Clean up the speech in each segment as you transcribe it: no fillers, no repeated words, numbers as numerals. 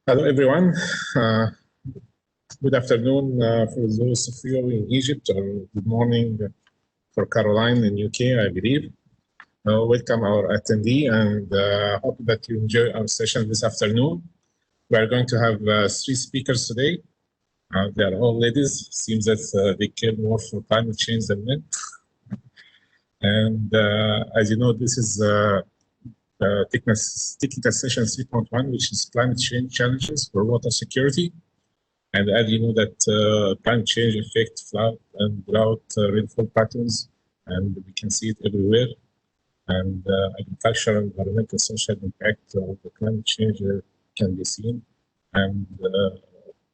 Hello, everyone. Good afternoon for those of you in Egypt, or good morning for Caroline in UK, I believe. Welcome our attendee, and hope that you enjoy our session this afternoon. We are going to have 3 speakers today. They are all ladies. Seems that they care more for climate change than men. And as you know, this is technical session 3.1, which is climate change challenges for water security. And as you know that climate change affects flood and drought rainfall patterns, and we can see it everywhere. And agricultural, environmental, social impact of the climate change can be seen. And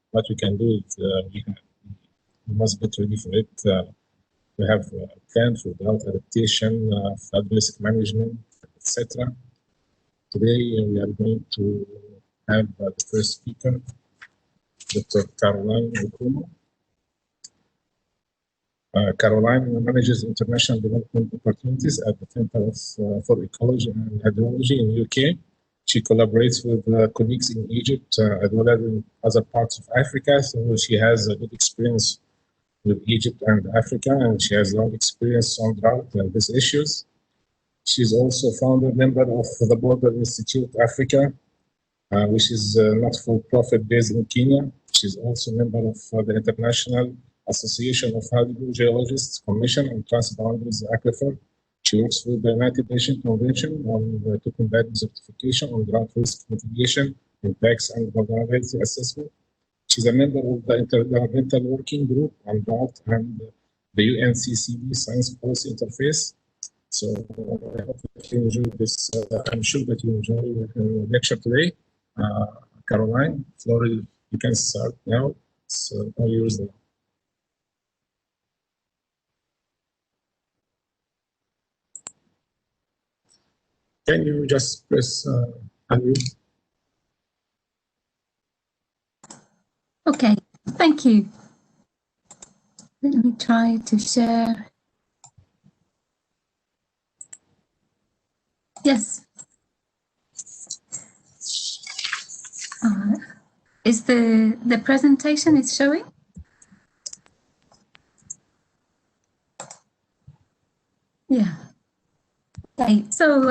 what we can do is we must get ready for it. We have a plan for drought adaptation, flood risk management, etc. Today we are going to have the first speaker, Dr. Caroline Okumo. Caroline manages international development opportunities at the Center for Ecology and Hydrology in UK. She collaborates with colleagues in Egypt as well as in other parts of Africa, so she has a good experience with Egypt and Africa, and she has long experience on drought and these issues. She's also founder member of the Border Institute Africa, which is not for profit based in Kenya. She's also member of the International Association of Hydrogeologists Commission on Transboundaries Aquifer. She works with the United Nations Convention on to combat desertification on drought risk mitigation, impacts and vulnerability assessment. She's a member of the Intergovernmental Working Group on Drought and the UNCCD Science Policy Interface. So I hope that you enjoy this. I'm sure that you enjoy the lecture today. Caroline, Flori, you can start now. So all yours now. Can you just press unmute? Okay, thank you. Let me try to share. Yes. Is the presentation is showing? Yeah. Okay, so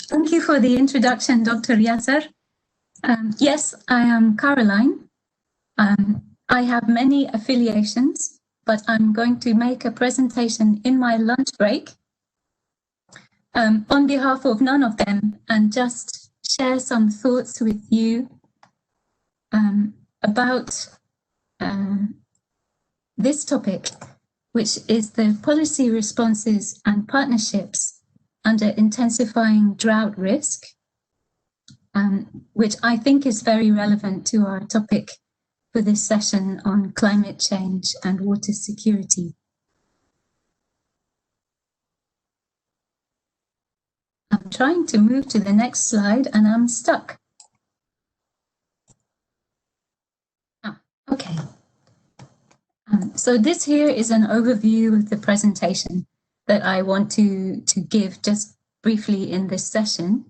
thank you for the introduction, Dr. Yasser. Yes, I am Caroline. I have many affiliations, but I'm going to make a presentation in my lunch break on behalf of none of them, and just share some thoughts with you about this topic, which is the policy responses and partnerships under intensifying drought risk, which I think is very relevant to our topic for this session on climate change and water security. I'm trying to move to the next slide and I'm stuck. Okay. So this here is an overview of the presentation that I want to give just briefly in this session,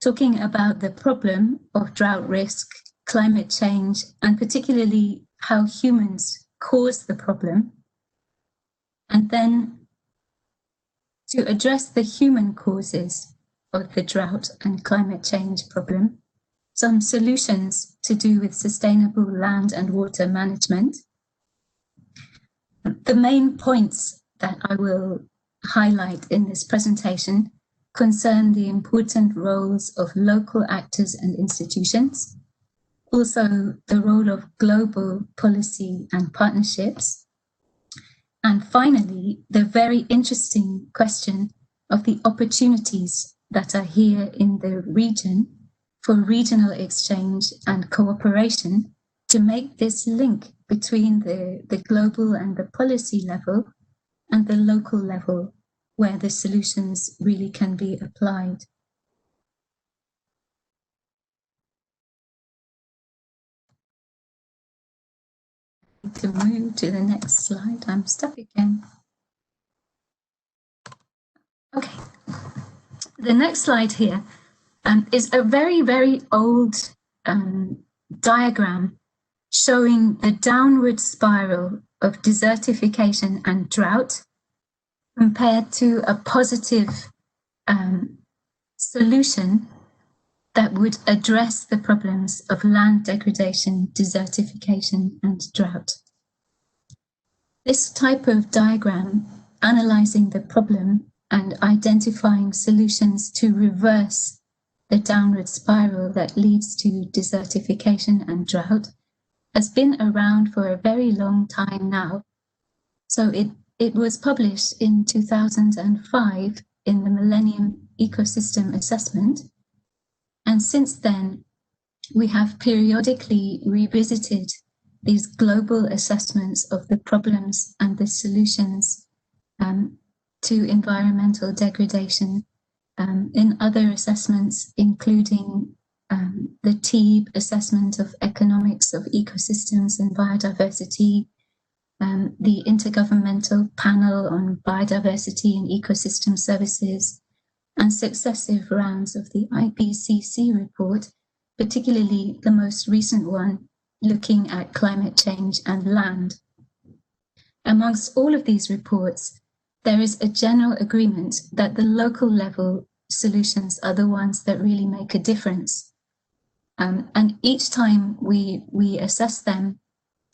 talking about the problem of drought risk, climate change, and particularly how humans cause the problem. And then to address the human causes of the drought and climate change problem, some solutions to do with sustainable land and water management. The main points that I will highlight in this presentation concern the important roles of local actors and institutions, also the role of global policy and partnerships, and finally, the very interesting question of the opportunities that are here in the region for regional exchange and cooperation to make this link between the global and the policy level and the local level where the solutions really can be applied. To move to the next slide, I'm stuck again. Okay, the next slide here is a very, very old diagram showing the downward spiral of desertification and drought compared to a positive solution that would address the problems of land degradation, desertification, and drought. This type of diagram, analyzing the problem and identifying solutions to reverse the downward spiral that leads to desertification and drought, has been around for a very long time now. So it was published in 2005 in the Millennium Ecosystem Assessment. And since then, we have periodically revisited these global assessments of the problems and the solutions to environmental degradation in other assessments, including the TEEB assessment of economics of ecosystems and biodiversity, the Intergovernmental Panel on Biodiversity and Ecosystem Services, and successive rounds of the IPCC report, particularly the most recent one looking at climate change and land. Amongst all of these reports, there is a general agreement that the local level solutions are the ones that really make a difference. And each time we assess them,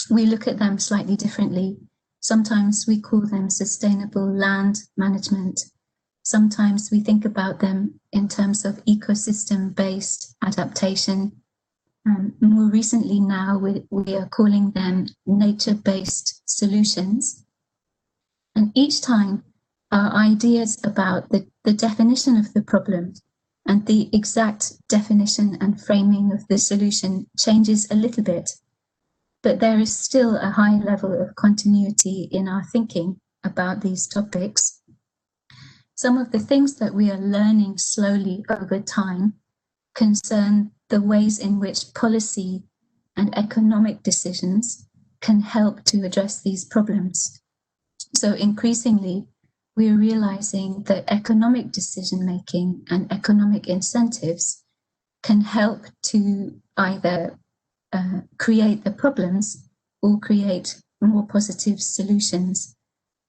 we look at them slightly differently. Sometimes we call them sustainable land management. Sometimes we think about them in terms of ecosystem-based adaptation. More recently now, we are calling them nature-based solutions. And each time our ideas about the definition of the problem and the exact definition and framing of the solution changes a little bit, but there is still a high level of continuity in our thinking about these topics. Some of the things that we are learning slowly over time concern the ways in which policy and economic decisions can help to address these problems. So increasingly, we're realizing that economic decision-making and economic incentives can help to either create the problems or create more positive solutions,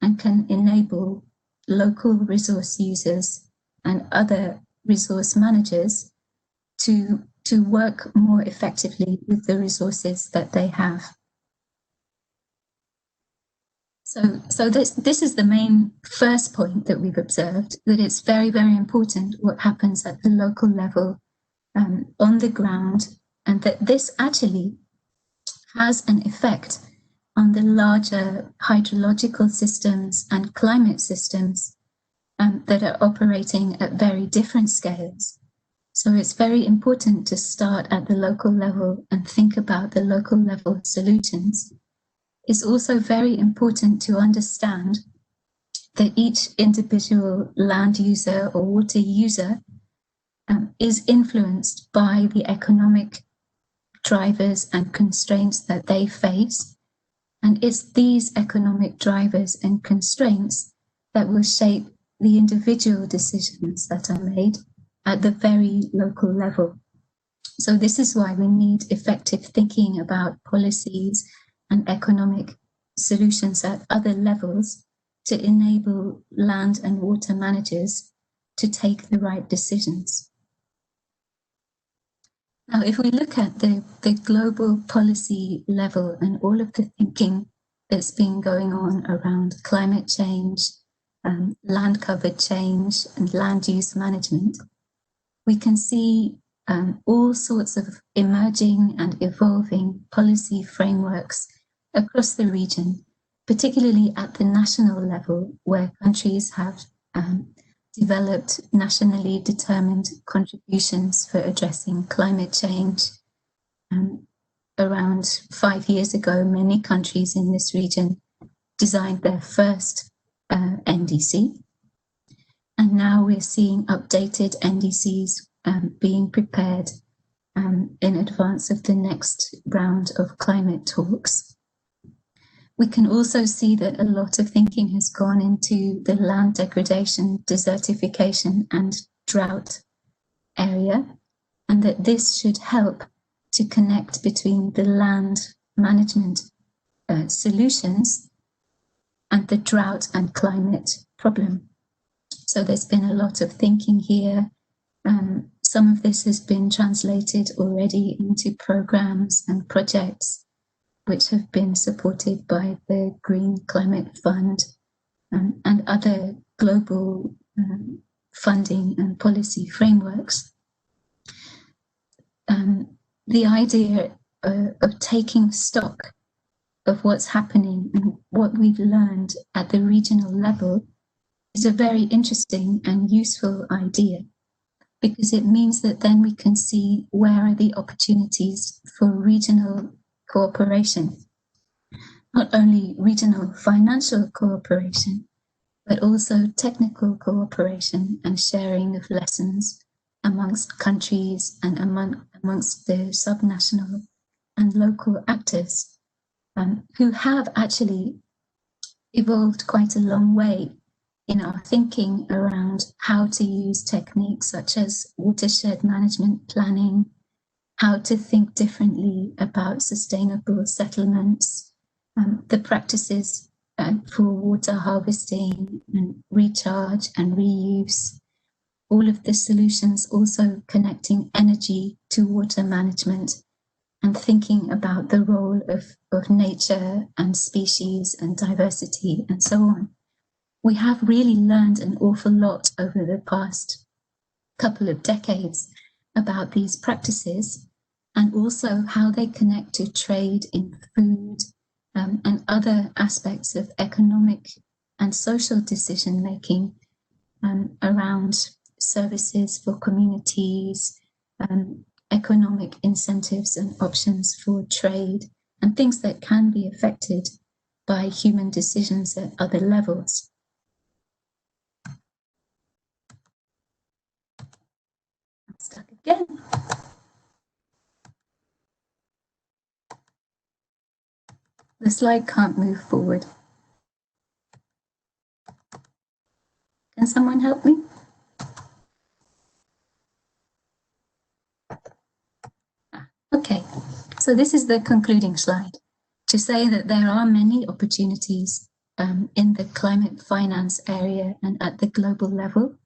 and can enable local resource users and other resource managers to work more effectively with the resources that they have. So this is the main first point that we've observed, that it's very, very important what happens at the local level on the ground, and that this actually has an effect on the larger hydrological systems and climate systems that are operating at very different scales. So it's very important to start at the local level and think about the local level solutions. It's also very important to understand that each individual land user or water user is influenced by the economic drivers and constraints that they face. And it's these economic drivers and constraints that will shape the individual decisions that are made at the very local level. So this is why we need effective thinking about policies and economic solutions at other levels to enable land and water managers to take the right decisions. Now, if we look at the global policy level and all of the thinking that's been going on around climate change, land cover change, and land use management, we can see all sorts of emerging and evolving policy frameworks across the region, particularly at the national level, where countries have developed nationally determined contributions for addressing climate change. Around 5 years ago, many countries in this region designed their first NDC. And now we're seeing updated NDCs being prepared in advance of the next round of climate talks. We can also see that a lot of thinking has gone into the land degradation, desertification, and drought area, and that this should help to connect between the land management solutions and the drought and climate problem. So there's been a lot of thinking here. Some of this has been translated already into programs and projects which have been supported by the Green Climate Fund and other global funding and policy frameworks. The idea of taking stock of what's happening and what we've learned at the regional level is a very interesting and useful idea, because it means that then we can see where are the opportunities for regional cooperation, not only regional financial cooperation, but also technical cooperation and sharing of lessons amongst countries and amongst the subnational and local actors who have actually evolved quite a long way in our thinking around how to use techniques such as watershed management planning, how to think differently about sustainable settlements, the practices for water harvesting and recharge and reuse, all of the solutions also connecting energy to water management and thinking about the role of nature and species and diversity and so on. We have really learned an awful lot over the past couple of decades about these practices and also how they connect to trade in food and other aspects of economic and social decision-making around services for communities, economic incentives and options for trade, and things that can be affected by human decisions at other levels. I'm stuck again. The slide can't move forward. Can someone help me? Okay, so this is the concluding slide, to say that there are many opportunities in the climate finance area and at the global level.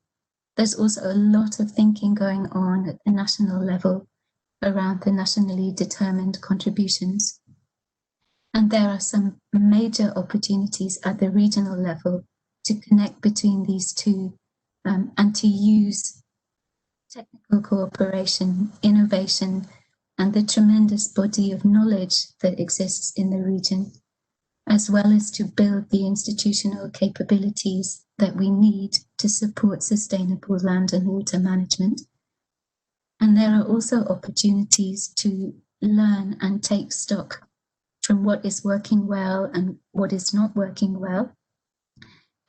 There's also a lot of thinking going on at the national level around the nationally determined contributions. And there are some major opportunities at the regional level to connect between these two and to use technical cooperation, innovation, and the tremendous body of knowledge that exists in the region, as well as to build the institutional capabilities that we need to support sustainable land and water management. And there are also opportunities to learn and take stock from what is working well and what is not working well,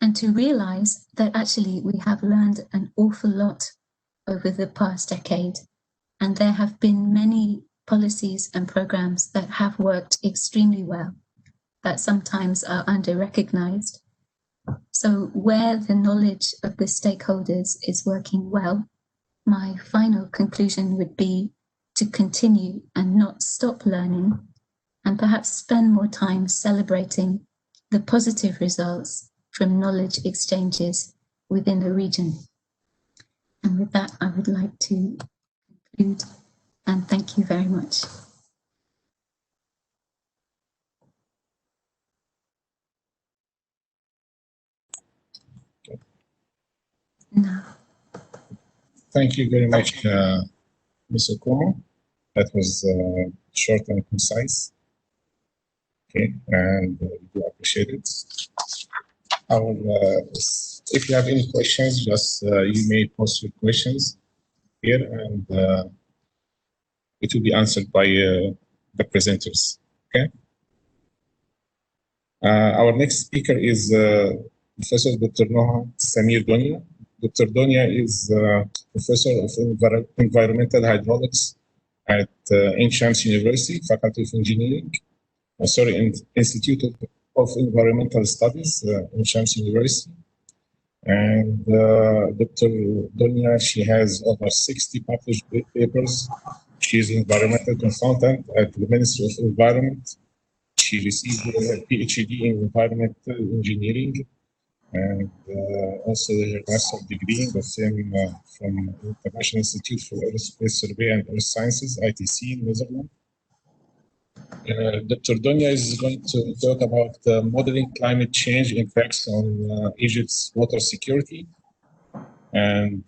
and to realize that actually we have learned an awful lot over the past decade. And there have been many policies and programs that have worked extremely well, that sometimes are under-recognized. So where the knowledge of the stakeholders is working well, my final conclusion would be to continue and not stop learning, and perhaps spend more time celebrating the positive results from knowledge exchanges within the region. And with that, I would like to conclude, and thank you very much. No. Thank you very much, Ms. Okumo. That was short and concise. Okay, and we do appreciate it. I will, if you have any questions, just you may post your questions here, and it will be answered by the presenters. Okay. Our next speaker is Professor Dr. Noha Samir Donia. Dr. Donia is Professor of Environmental Hydraulics at Ain Shams University, Faculty of Engineering. Institute of Environmental Studies, Ain Shams University. And Dr. Donia, she has over 60 published papers She is an environmental consultant at the Ministry of Environment. She received a PhD in environmental engineering and also her master's degree in the same from International Institute for Aerospace Survey and Earth Sciences, ITC, in Netherlands. Dr. Donia is going to talk about modeling climate change impacts on Egypt's water security, and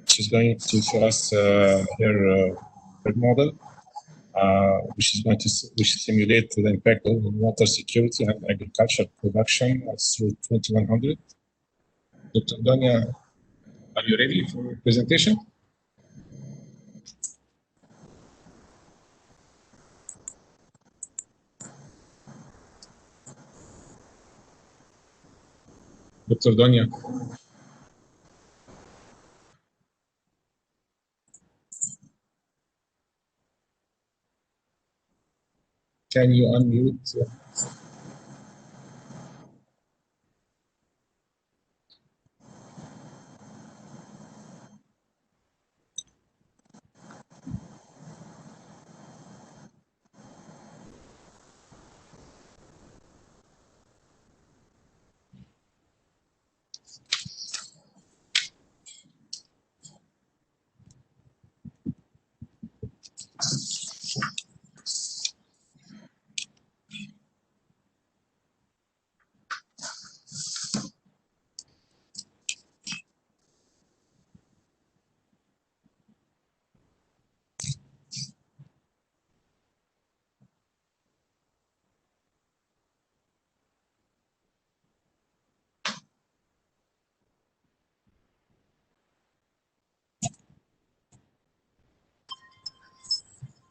she's going to show us her model, which simulates the impact on water security and agricultural production through 2100. Dr. Donia, are you ready for your presentation? Dr. Donia. Can you unmute?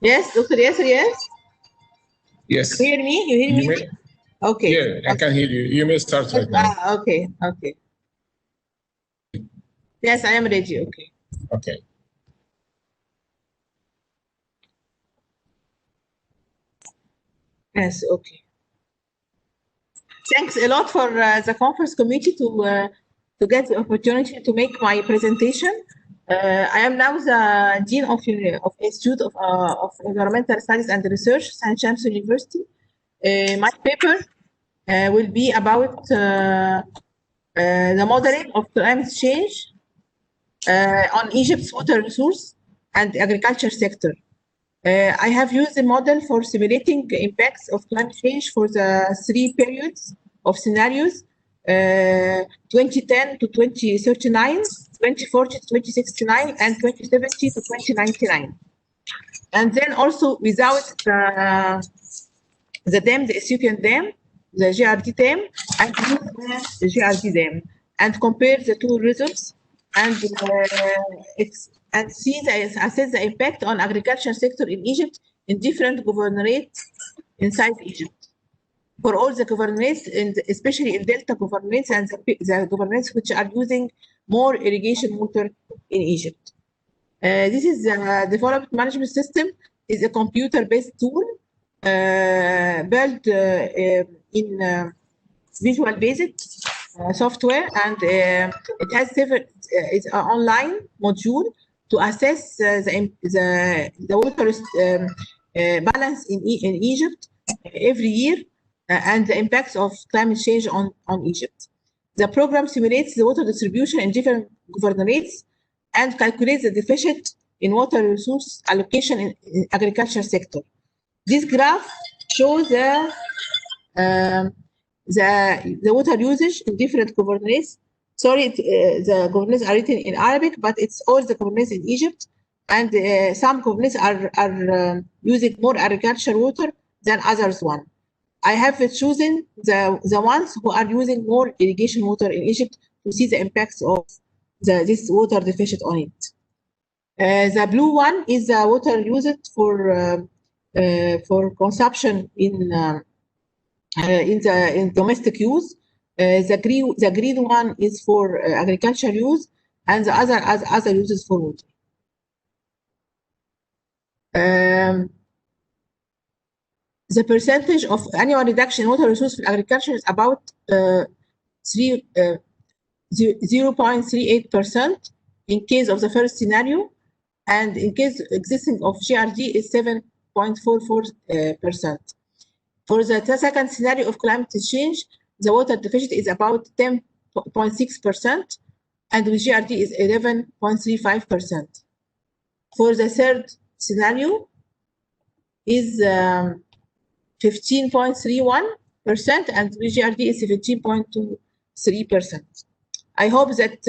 Yes, Dr. Yasser, yes? Yes. You hear me? You hear me? Okay. Yeah, I can hear you. You may start right now. Okay, okay. Yes, I am ready. Okay. Okay. Yes, okay. Thanks a lot for the conference committee to get the opportunity to make my presentation. I am now the Dean of Institute of Environmental Studies and Research, St. James University. My paper will be about the modeling of climate change on Egypt's water resource and agriculture sector. I have used the model for simulating the impacts of climate change for the 3 periods of scenarios, 2010 to 2039, 2040 to 2069, and 2070 to 2099. And then also without the dam, the Ethiopian dam, the GRD dam, and the GRD dam, and compare the two results and assess the impact on agriculture sector in Egypt in different governorates inside Egypt. For all the governorates, especially in Delta governorates and the governorates which are using more irrigation water in Egypt. This is the development management system is a computer-based tool built in Visual Basic software, and it has several. It's an online module to assess the water balance in Egypt every year and the impacts of climate change on Egypt. The program simulates the water distribution in different governorates and calculates the deficit in water resource allocation in agriculture sector. This graph shows the water usage in different governorates. Sorry, the governorates are written in Arabic, but it's all the governorates in Egypt. And some governorates are using more agricultural water than others one. I have chosen the ones who are using more irrigation water in Egypt to see the impacts of this water deficit on it. The blue one is the water used for consumption in domestic use. The green one is for agricultural use, and the other uses for water. The percentage of annual reduction in water resource for agriculture is about 0.38% in case of the first scenario, and in case existing of GRD is 7.44%. For the second scenario of climate change, the water deficit is about 10.6%, and with GRD is 11.35%. For the third scenario is 15.31%, and with GRD is 17.23%. I hope that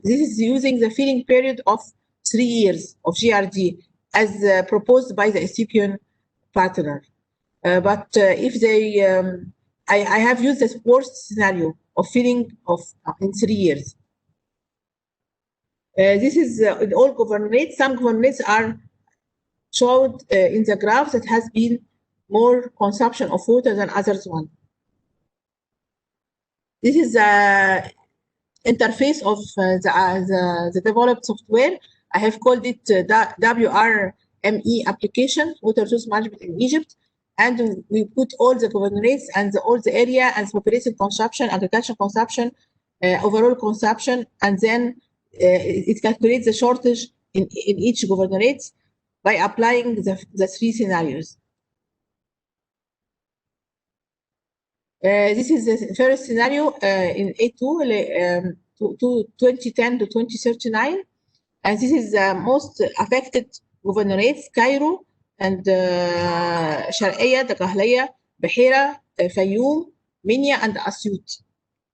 this is using the feeding period of 3 years of GRD as proposed by the Ethiopian partner. But if they, I have used the worst scenario of feeding of in 3 years. This is in all governorates. Some governorates are showed in the graph that has been more consumption of water than others one. This is the interface of the developed software. I have called it WRME application, water resource management in Egypt. And we put all the governorates and all the area and population consumption, agricultural consumption, overall consumption, and then it calculates the shortage in each governorate by applying the 3 scenarios. This is the first scenario in A2, 2010 to 2039, and this is the most affected governorates: Cairo and Sharqiya, Daqahliya, Bahira, Fayoum, Minya, and Asyut.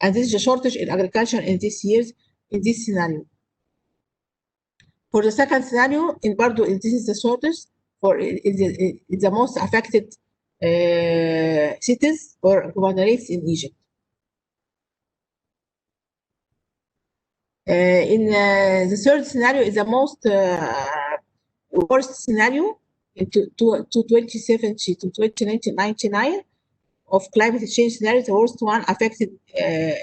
And this is the shortage in agriculture in this years, in this scenario. For the second scenario, in Bardo, this is the shortage for the most affected cities or governorates in Egypt. In the third scenario is the most worst scenario in 2070 to 2099 of climate change scenario, the worst one affected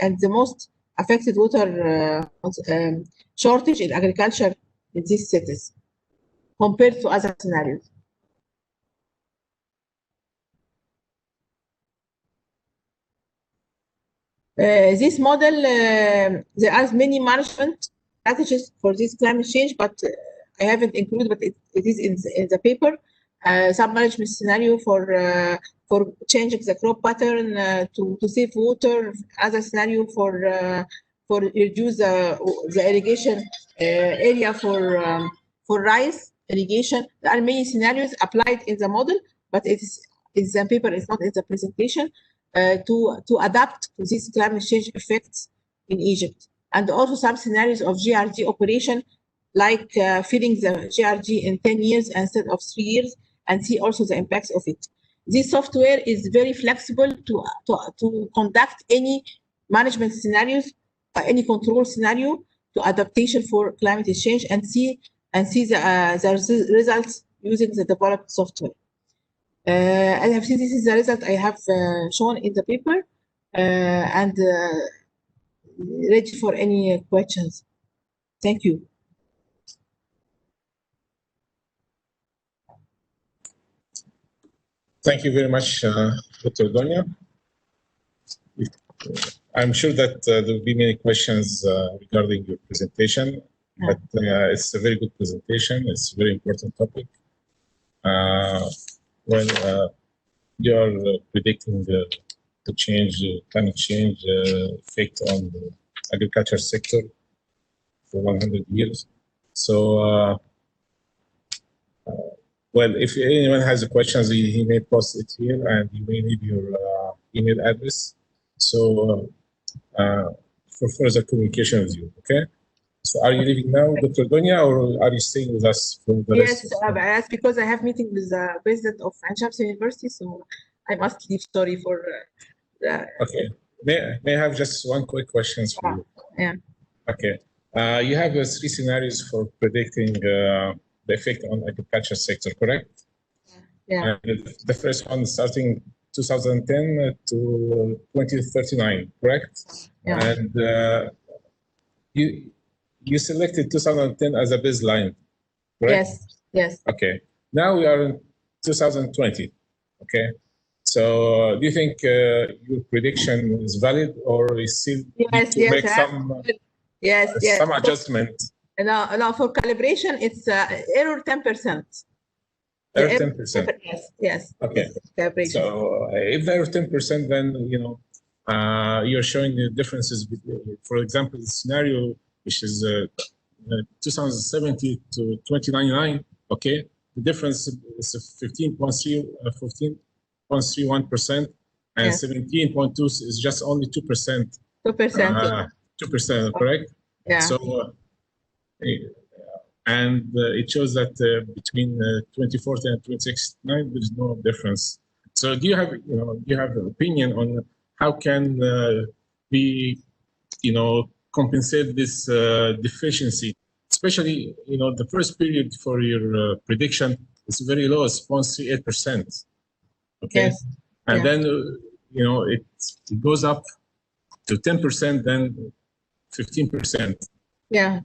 and the most affected water shortage in agriculture in these cities compared to other scenarios. This model, there are many management strategies for this climate change, but I haven't included, but it is in the paper. Some management scenario for changing the crop pattern to save water. Other scenario for reduce the irrigation area for rice irrigation. There are many scenarios applied in the model, but it is in the paper. It's not in the presentation. To adapt to these climate change effects in Egypt, and also some scenarios of GRG operation, like feeding the GRG in 10 years instead of 3 years, and see also the impacts of it. This software is very flexible to conduct any management scenarios, any control scenario to adaptation for climate change, and see the results using the developed software. I have seen this is the result I have shown in the paper, and ready for any questions. Thank you. Thank you very much, Dr. Donia. I'm sure that there will be many questions regarding your presentation, but it's a very good presentation. It's a very important topic. You are predicting the climate change effect on the agriculture sector for 100 years. So, if anyone has questions, he may post it here, and you may need your email address. So, for further communication with you, okay? So, are you leaving now, Dr. Donia, or are you staying with us for the rest? Yes, because I have meeting with the president of Anshams University, so I must leave. Sorry for. Okay. May I have just one quick question for you? Yeah. Okay. You have 3 scenarios for predicting the effect on agriculture sector, correct? Yeah. And the first one starting 2010 to 2039, correct? Yeah. And you selected 2010 as a baseline, correct? Yes. Okay. Now we are in 2020. Okay. So do you think your prediction is valid, or is still need to make some adjustment? No, for calibration, it's error 10%. Error 10%. Yes. Okay. Calibration. So if there are 10%, then you're showing the differences between, for example, the scenario which is 2070 to 2099. Okay, the difference is 15.31%, and 17.2 is just only 2%. 2%. 2%, correct? Yeah. So, and it shows that between 2040 and 2069, there's no difference. So, do you have an opinion on how can we, compensate this deficiency? Especially, the first period for your prediction is very low, it's 0.38%. Okay, yes. And then it goes up to 10%, then 15%. Yeah.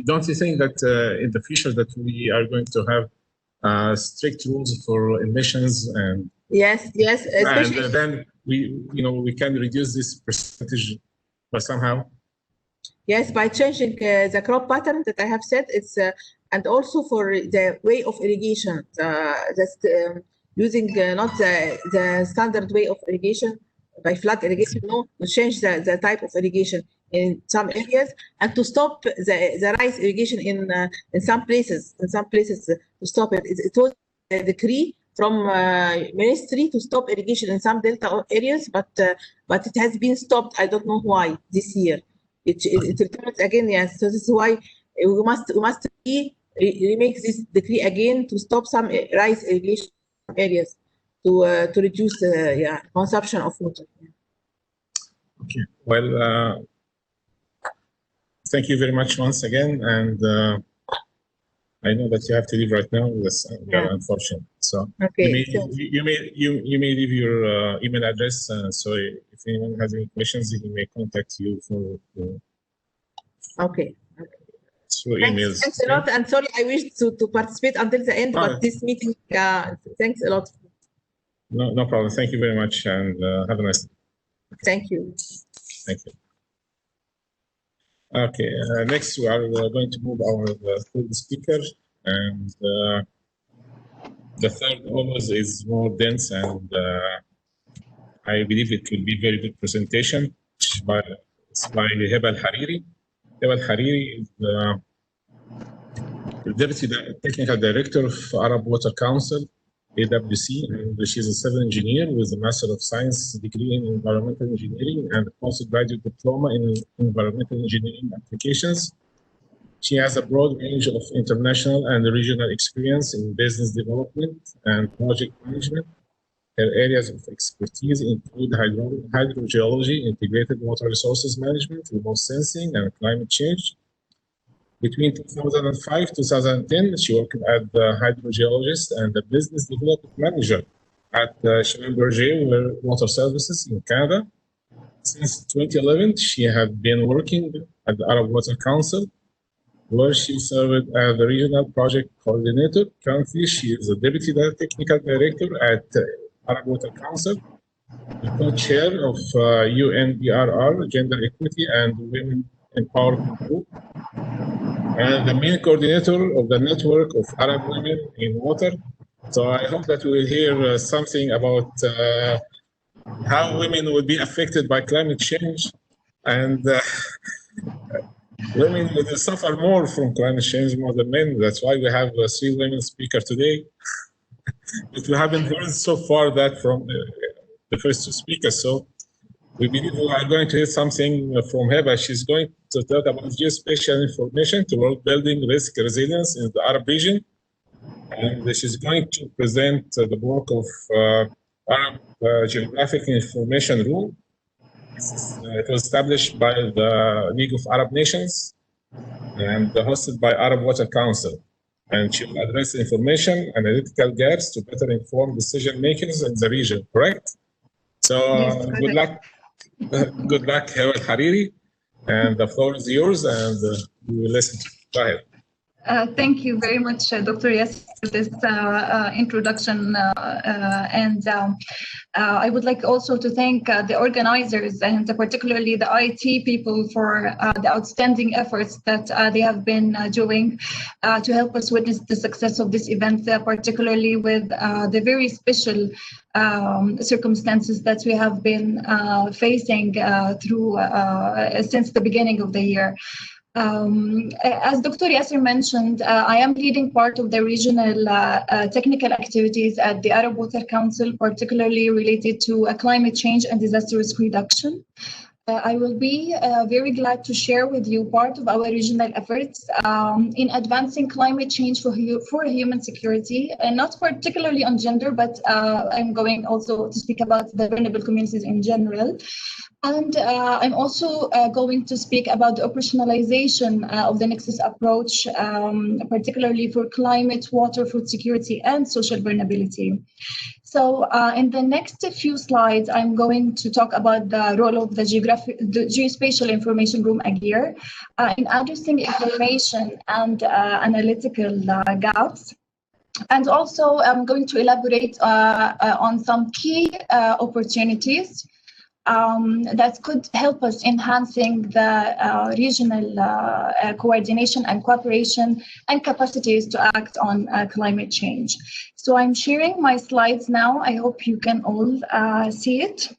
Don't you think that in the future that we are going to have strict rules for emissions and yes, especially and then we can reduce this percentage by somehow? Yes, by changing the crop pattern that I have said, it's and also for the way of irrigation, using not the standard way of irrigation by flood irrigation, no, to change the type of irrigation in some areas, and to stop the rice irrigation in some places. In some places, to stop it. It was a decree from ministry to stop irrigation in some delta areas, but it has been stopped. I don't know why this year. It returns again. Yes, so this is why we must remake this decree again to stop some rice irrigation areas to reduce consumption of water. Okay. Well, thank you very much once again, and I know that you have to leave right now. That's unfortunate. So okay, you may leave your email address. So if anyone has any questions, he may contact you for. Okay. Through emails. Thanks a lot, and sorry I wish to participate until the end, but this meeting. Thanks a lot. No problem. Thank you very much, and have a nice day. Thank you. Thank you. Okay, next we are going to move our third speaker, and the third always is more dense, and I believe it will be a very good presentation by Heba Al-Hariri. Heba Al-Hariri is the Deputy Technical Director of Arab Water Council, AWC, and she's a civil engineer with a Master of Science degree in Environmental Engineering and a postgraduate diploma in Environmental Engineering applications. She has a broad range of international and regional experience in business development and project management. Her areas of expertise include hydrogeology, integrated water resources management, remote sensing, and climate change. Between 2005 to 2010, she worked as the hydrogeologist and the business development manager at Schellenberger Water Services in Canada. Since 2011, she had been working at the Arab Water Council, where she served as the regional project coordinator. Currently, she is the deputy technical director at Arab Water Council, the co-chair of UNDRR, Gender Equity and Women Empowerment Group, and the main coordinator of the network of Arab women in water. So I hope that we will hear something about how women will be affected by climate change, and women will suffer more from climate change more than men. That's why we have 3 women speakers today. But we haven't heard so far that from the first 2 speakers. So we believe we are going to hear something from Heba. She's going to talk about geospatial information toward building risk resilience in the Arab region. And she's going to present the work of Arab Geographic Information Rule. It was established by the League of Arab Nations and hosted by Arab Water Council. And she will address information and analytical gaps to better inform decision makers in the region, correct? So yes, good luck. Good luck, Heba Al-Hariri, and the floor is yours, and we will listen. Go ahead. Thank you very much, Dr. Yasser, for this introduction. I would like also to thank the organizers and particularly the IT people for the outstanding efforts that they have been doing to help us witness the success of this event, particularly with the very special circumstances that we have been facing through since the beginning of the year. As Dr. Yasser mentioned, I am leading part of the regional technical activities at the Arab Water Council, particularly related to climate change and disaster risk reduction. I will be very glad to share with you part of our regional efforts in advancing climate change for human security, and not particularly on gender, but I'm going also to speak about the vulnerable communities in general. And I'm also going to speak about the operationalization of the Nexus approach, particularly for climate, water, food security, and social vulnerability. So in the next few slides, I'm going to talk about the role of the geospatial information room AGIR in addressing information and analytical gaps. And also, I'm going to elaborate on some key opportunities that could help us enhancing the regional coordination and cooperation and capacities to act on climate change. So I'm sharing my slides now. I hope you can all see it.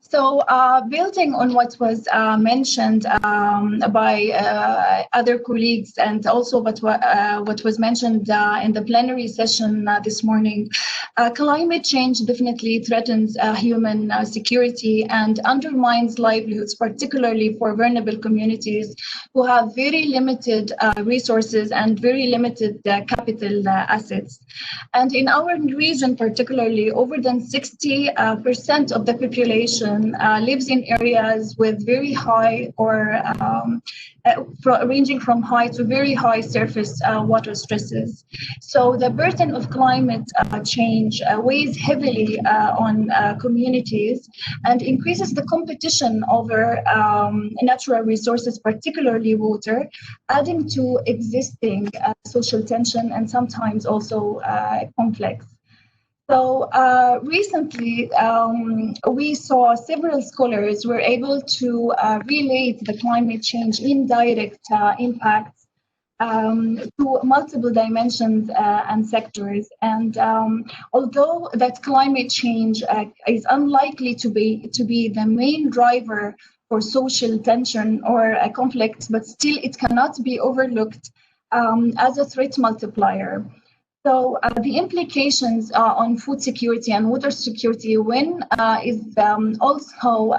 So building on what was mentioned by other colleagues, and also what was mentioned in the plenary session this morning, climate change definitely threatens human security and undermines livelihoods, particularly for vulnerable communities who have very limited resources and very limited capital assets. And in our region particularly, over than 60% of the population lives in areas with very high or ranging from high to very high surface water stresses. So the burden of climate change weighs heavily on communities and increases the competition over natural resources, particularly water, adding to existing social tension and sometimes also conflicts. So recently, we saw several scholars were able to relate the climate change indirect impacts to multiple dimensions and sectors. And although that climate change is unlikely to be the main driver for social tension or conflict, but still it cannot be overlooked as a threat multiplier. So the implications on food security and water security when is also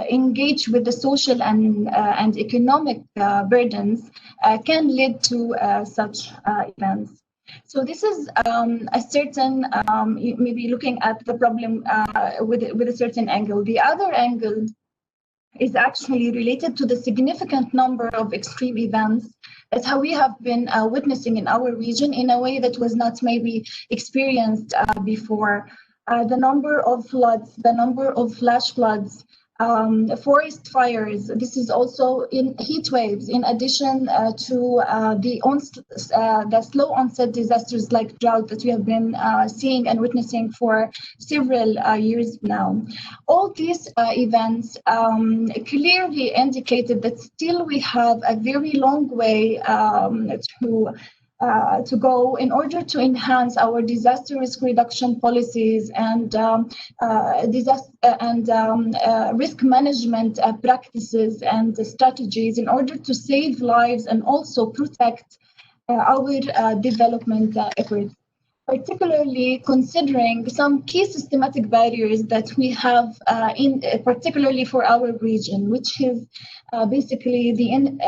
engaged with the social and economic burdens can lead to such events. So this is a certain, maybe looking at the problem with a certain angle. The other angle is actually related to the significant number of extreme events that how we have been witnessing in our region in a way that was not maybe experienced before. The number of floods, the number of flash floods, forest fires. This is also in heat waves, in addition to the slow onset disasters like drought that we have been seeing and witnessing for several years now. All these events clearly indicated that still we have a very long way to go in order to enhance our disaster risk reduction policies and risk management practices and strategies in order to save lives and also protect our development efforts, particularly considering some key systematic barriers that we have particularly for our region, which is basically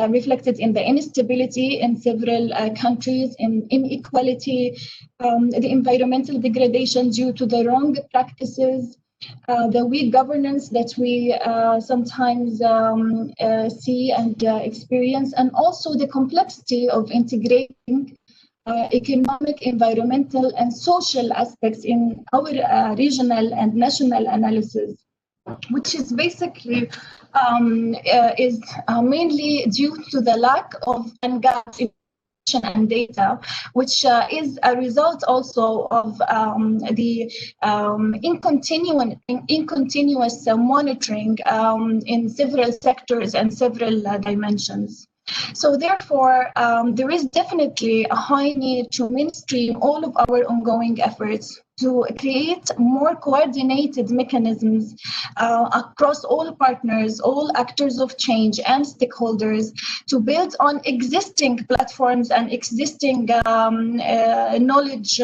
reflected in the instability in several countries, in inequality, the environmental degradation due to the wrong practices, the weak governance that we sometimes see and experience, and also the complexity of integrating economic, environmental, and social aspects in our regional and national analysis. which is basically mainly due to the lack of ungapped information and data, which is a result also of the incontinuous monitoring in several sectors and several dimensions. So therefore, there is definitely a high need to mainstream all of our ongoing efforts to create more coordinated mechanisms across all partners, all actors of change and stakeholders, to build on existing platforms and existing knowledge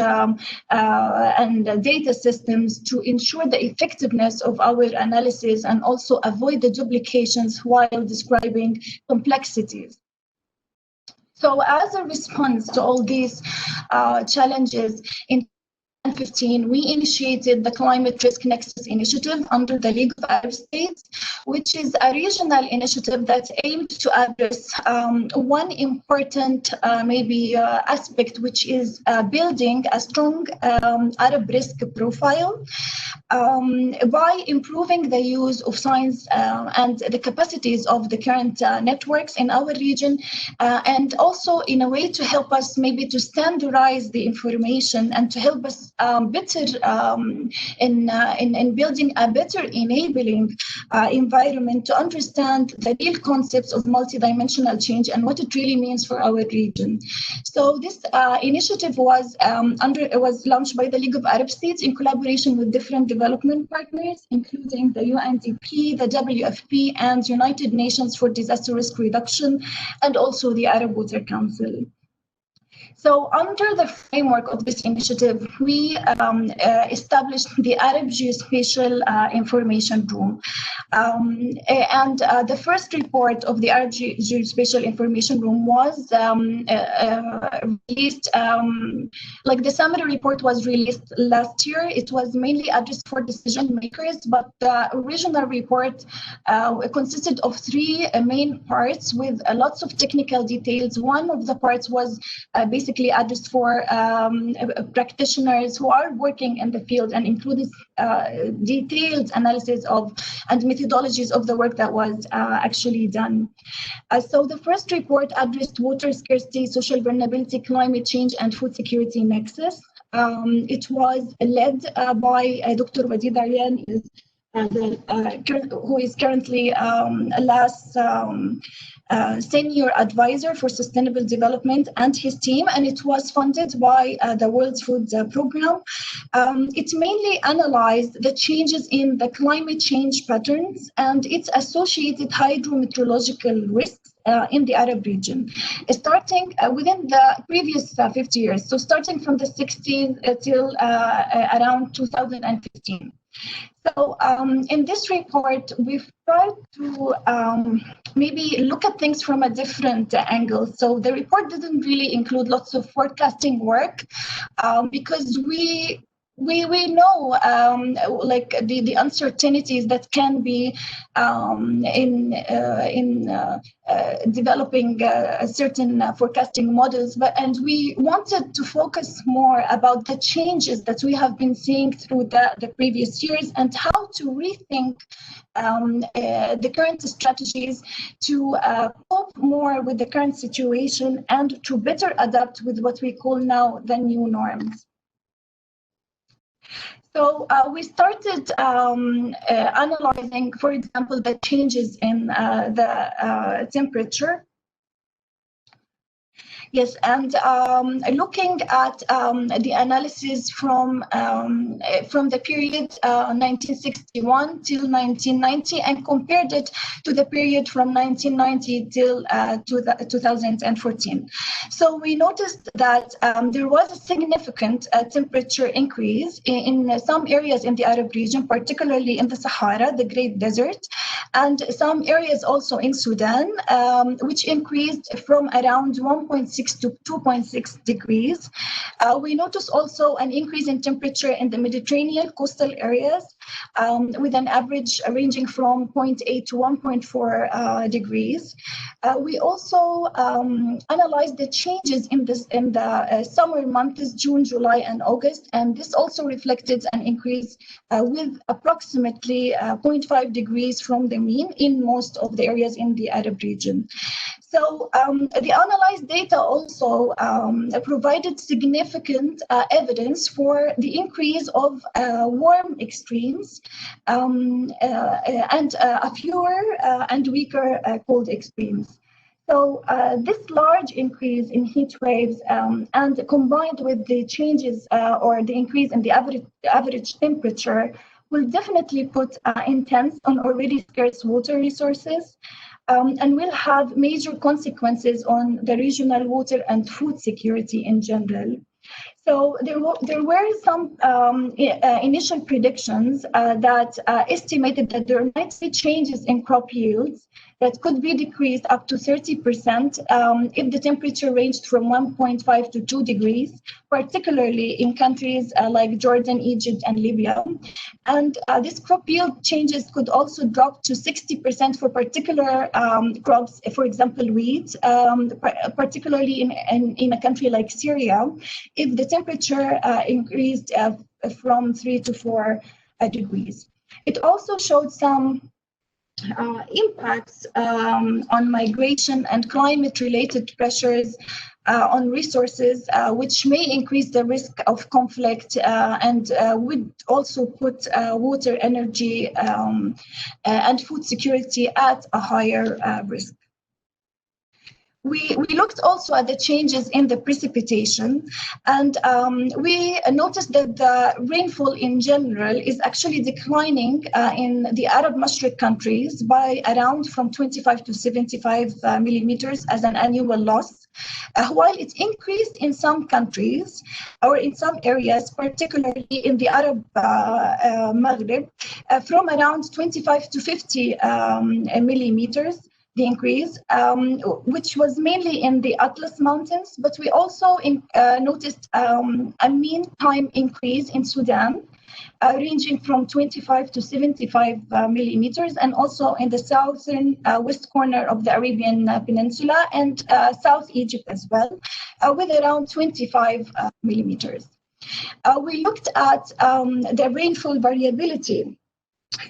and data systems to ensure the effectiveness of our analysis and also avoid the duplications while describing complexities. So as a response to all these challenges, in 2015, we initiated the Climate Risk Nexus initiative under the League of Arab States, which is a regional initiative that aimed to address one important aspect, which is building a strong Arab risk profile by improving the use of science and the capacities of the current networks in our region, and also in a way to help us maybe to standardize the information and to help us better in building a better enabling environment to understand the real concepts of multidimensional change and what it really means for our region. So this initiative was launched by the League of Arab States in collaboration with different development partners, including the UNDP, the WFP, and United Nations for Disaster Risk Reduction, and also the Arab Water Council. So under the framework of this initiative, we established the Arab Geospatial Information Room. And the first report of the Arab Geospatial Information Room was released, like the summary report was released last year. It was mainly addressed for decision makers, but the original report consisted of three main parts with lots of technical details. One of the parts was basically addressed for practitioners who are working in the field and included detailed analysis of and methodologies of the work that was actually done. So the first report addressed water scarcity, social vulnerability, climate change, and food security nexus. It was led by Dr. Wadid Aryan, who is currently senior advisor for sustainable development, and his team, and it was funded by the World Food Program. It mainly analyzed the changes in the climate change patterns and its associated hydrometeorological risks in the Arab region, starting within the previous 50 years, so starting from the 60s till around 2015. So in this report, we've tried to maybe look at things from a different angle. So the report didn't really include lots of forecasting work because we know like the uncertainties that can be in developing certain forecasting models, and we wanted to focus more about the changes that we have been seeing through the previous years and how to rethink the current strategies to cope more with the current situation and to better adapt with what we call now the new norms. So we started analyzing, for example, the changes in the temperature. Yes, and looking at the analysis from the period 1961 till 1990 and compared it to the period from 1990 till 2014. So we noticed that there was a significant temperature increase in some areas in the Arab region, particularly in the Sahara, the Great Desert, and some areas also in Sudan, which increased from around 1.6 to 2.6 degrees. We noticed also an increase in temperature in the Mediterranean coastal areas, with an average ranging from 0.8 to 1.4 degrees. We also analyzed the changes in the summer months, June, July, and August, and this also reflected an increase with approximately 0.5 degrees from the mean in most of the areas in the Arab region. So the analyzed data also provided significant evidence for the increase of warm extremes and fewer and weaker cold extremes. So this large increase in heat waves and combined with the changes or the increase in the average temperature will definitely put intense on already scarce water resources, and will have major consequences on the regional water and food security in general. So there were some initial predictions that estimated that there might be changes in crop yields that could be decreased up to 30% if the temperature ranged from 1.5 to 2 degrees, particularly in countries like Jordan, Egypt, and Libya. And these crop yield changes could also drop to 60% for particular crops, for example, wheat, particularly in a country like Syria, if the temperature increased from 3 to 4 degrees. It also showed some impacts on migration and climate-related pressures on resources, which may increase the risk of conflict and would also put water, energy, and food security at a higher risk. We looked also at the changes in the precipitation, and we noticed that the rainfall in general is actually declining in the Arab Mashriq countries by around from 25 to 75 millimeters as an annual loss, while it increased in some countries or in some areas, particularly in the Arab Maghreb, from around 25 to 50 millimeters. The increase, which was mainly in the Atlas Mountains, but we also noticed a mean time increase in Sudan, ranging from 25 to 75 millimeters, and also in the southern west corner of the Arabian Peninsula and South Egypt as well, with around 25 millimeters. We looked at the rainfall variability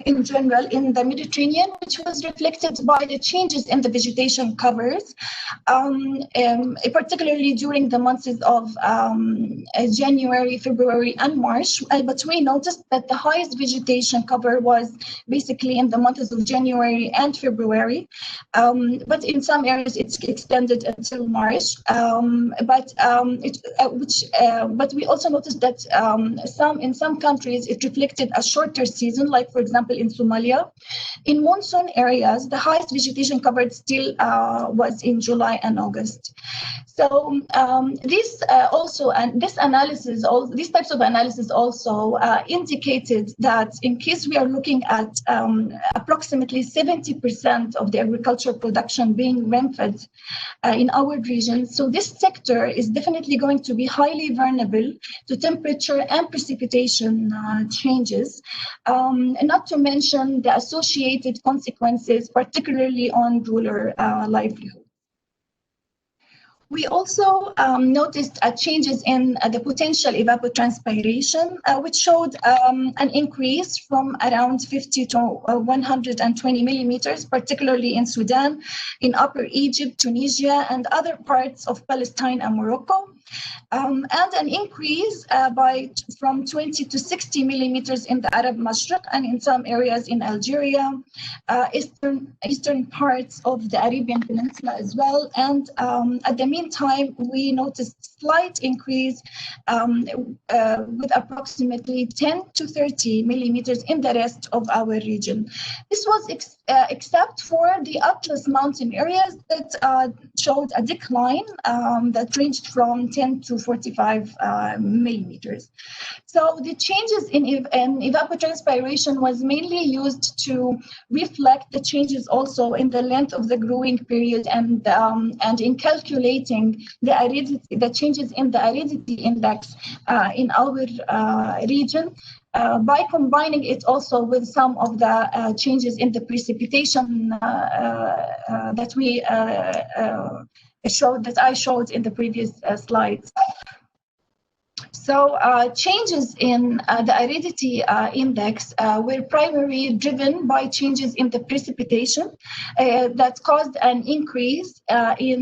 in general in the Mediterranean, which was reflected by the changes in the vegetation covers, particularly during the months of January, February, and March. But we noticed that the highest vegetation cover was basically in the months of January and February, but in some areas it's extended until March. But we also noticed that in some countries it reflected a shorter season, like for example in Somalia. In monsoon areas, the highest vegetation covered still was in July and August. So these types of analysis also indicated that in case we are looking at approximately 70% of the agricultural production being rainfed in our region, so this sector is definitely going to be highly vulnerable to temperature and precipitation changes, not to mention the associated consequences, particularly on rural livelihood. We also noticed changes in the potential evapotranspiration, which showed an increase from around 50 to 120 millimeters, particularly in Sudan, in Upper Egypt, Tunisia, and other parts of Palestine and Morocco. And an increase from 20 to 60 millimeters in the Arab Mashriq and in some areas in Algeria, eastern parts of the Arabian Peninsula as well. And at the meantime, we noticed slight increase with approximately 10 to 30 millimeters in the rest of our region. This was except for the Atlas Mountain areas that showed a decline that ranged from 10 10 to 45 millimeters. So the changes in evapotranspiration was mainly used to reflect the changes also in the length of the growing period and in calculating the changes in the aridity index in our region. By combining it also with some of the changes in the precipitation that we I showed in the previous slides. So changes in the aridity index were primarily driven by changes in the precipitation that caused an increase in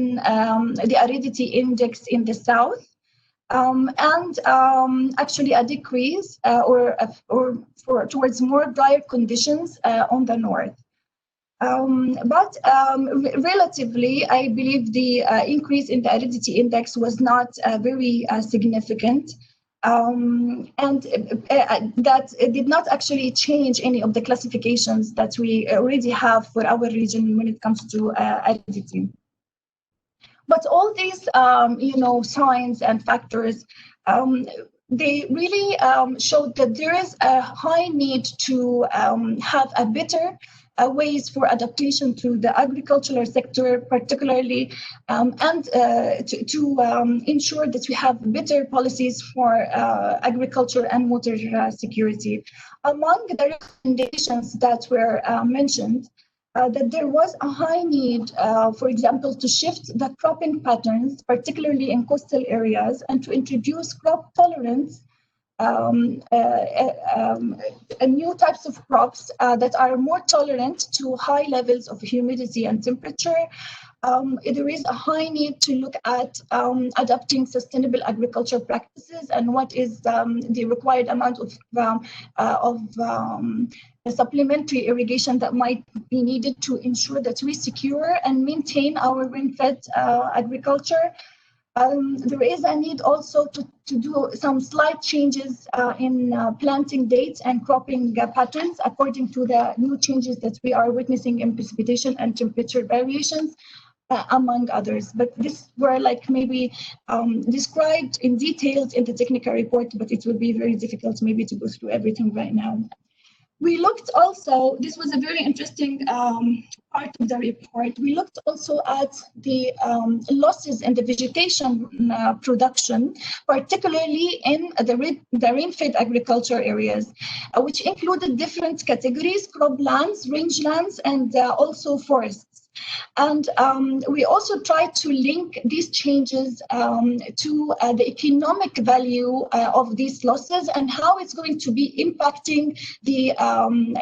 the aridity index in the south. Actually a decrease towards more drier conditions on the north. Relatively, I believe the increase in the aridity index was not very significant. That did not actually change any of the classifications that we already have for our region when it comes to aridity. But all these, signs and factors, they really showed that there is a high need to have a better ways for adaptation to the agricultural sector, particularly, and to ensure that we have better policies for agriculture and water security. Among the recommendations that were mentioned, that there was a high need, for example, to shift the cropping patterns, particularly in coastal areas, and to introduce crop tolerance, new types of crops that are more tolerant to high levels of humidity and temperature. There is a high need to look at adopting sustainable agriculture practices and what is the required amount of supplementary irrigation that might be needed to ensure that we secure and maintain our rain-fed agriculture. There is a need also to do some slight changes in planting dates and cropping patterns according to the new changes that we are witnessing in precipitation and temperature variations, among others. But these were maybe described in details in the technical report, but it would be very difficult maybe to go through everything right now. We looked also, this was a very interesting part of the report, we looked also at the losses in the vegetation production, particularly in the rain-fed agriculture areas, which included different categories: croplands, rangelands, and also forests. And we also tried to link these changes to the economic value of these losses and how it's going to be impacting the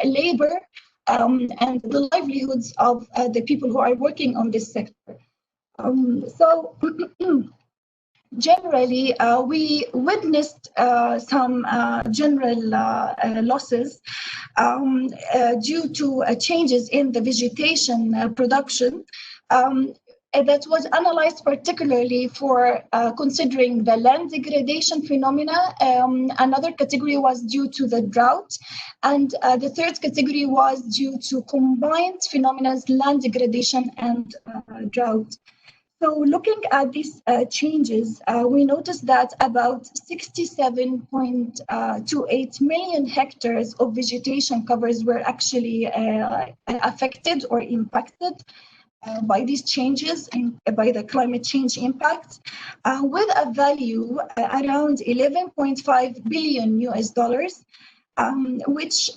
labor and the livelihoods of the people who are working on this sector. Generally, we witnessed some general losses due to changes in the vegetation production that was analyzed particularly for considering the land degradation phenomena. Another category was due to the drought, and the third category was due to combined phenomena, land degradation and drought. So looking at these changes, we noticed that about 67.28 million hectares of vegetation covers were actually affected or impacted by these changes and by the climate change impact, with a value around $11.5 billion US, which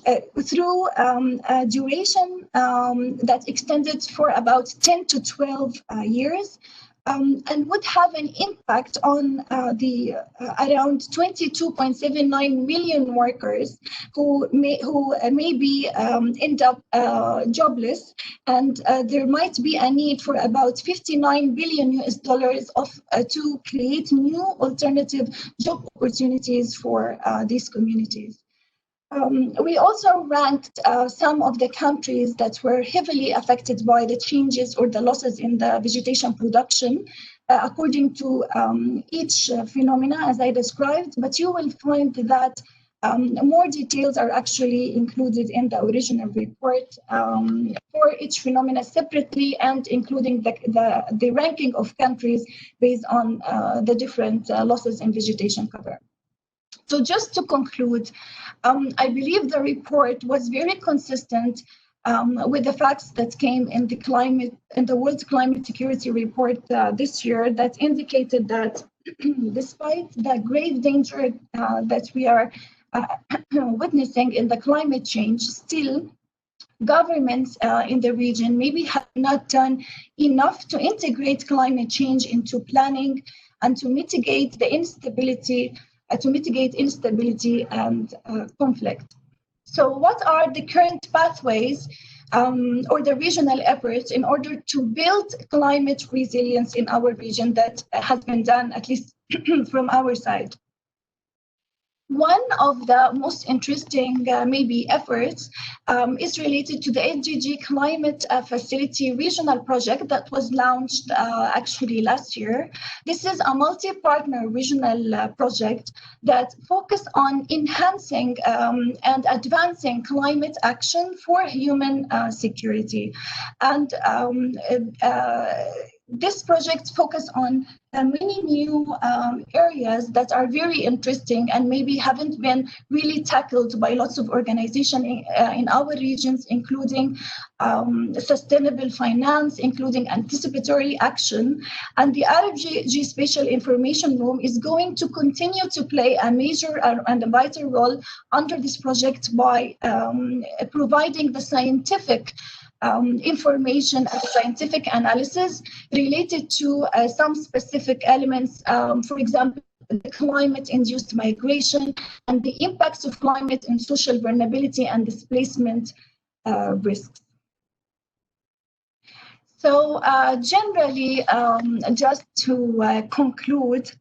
through a duration that extended for about 10 to 12 years, and would have an impact on the around 22.79 million workers who maybe end up jobless, and there might be a need for about $59 billion US to create new alternative job opportunities for these communities. We also ranked some of the countries that were heavily affected by the changes or the losses in the vegetation production according to each phenomena as I described, but you will find that More details are actually included in the original report for each phenomena separately, and including the ranking of countries based on the different losses in vegetation cover. So just to conclude, I believe the report was very consistent with the facts that came in the World Climate Security Report this year, that indicated that despite the grave danger that we are witnessing in the climate change, still governments in the region maybe have not done enough to integrate climate change into planning and to mitigate the instability, and conflict. So what are the current pathways or the regional efforts in order to build climate resilience in our region that has been done, at least from our side? One of the most interesting maybe efforts is related to the SDG Climate Facility Regional Project that was launched actually last year. This is a multi-partner regional project that focused on enhancing and advancing climate action for human security. And this project focused on many new areas that are very interesting and maybe haven't been really tackled by lots of organizations in our regions, including sustainable finance, including anticipatory action. And the Arab Geospatial Information Room is going to continue to play a major and a vital role under this project by providing the scientific information and scientific analysis related to some specific elements, for example, the climate-induced migration and the impacts of climate and social vulnerability and displacement risks. So generally, just to conclude,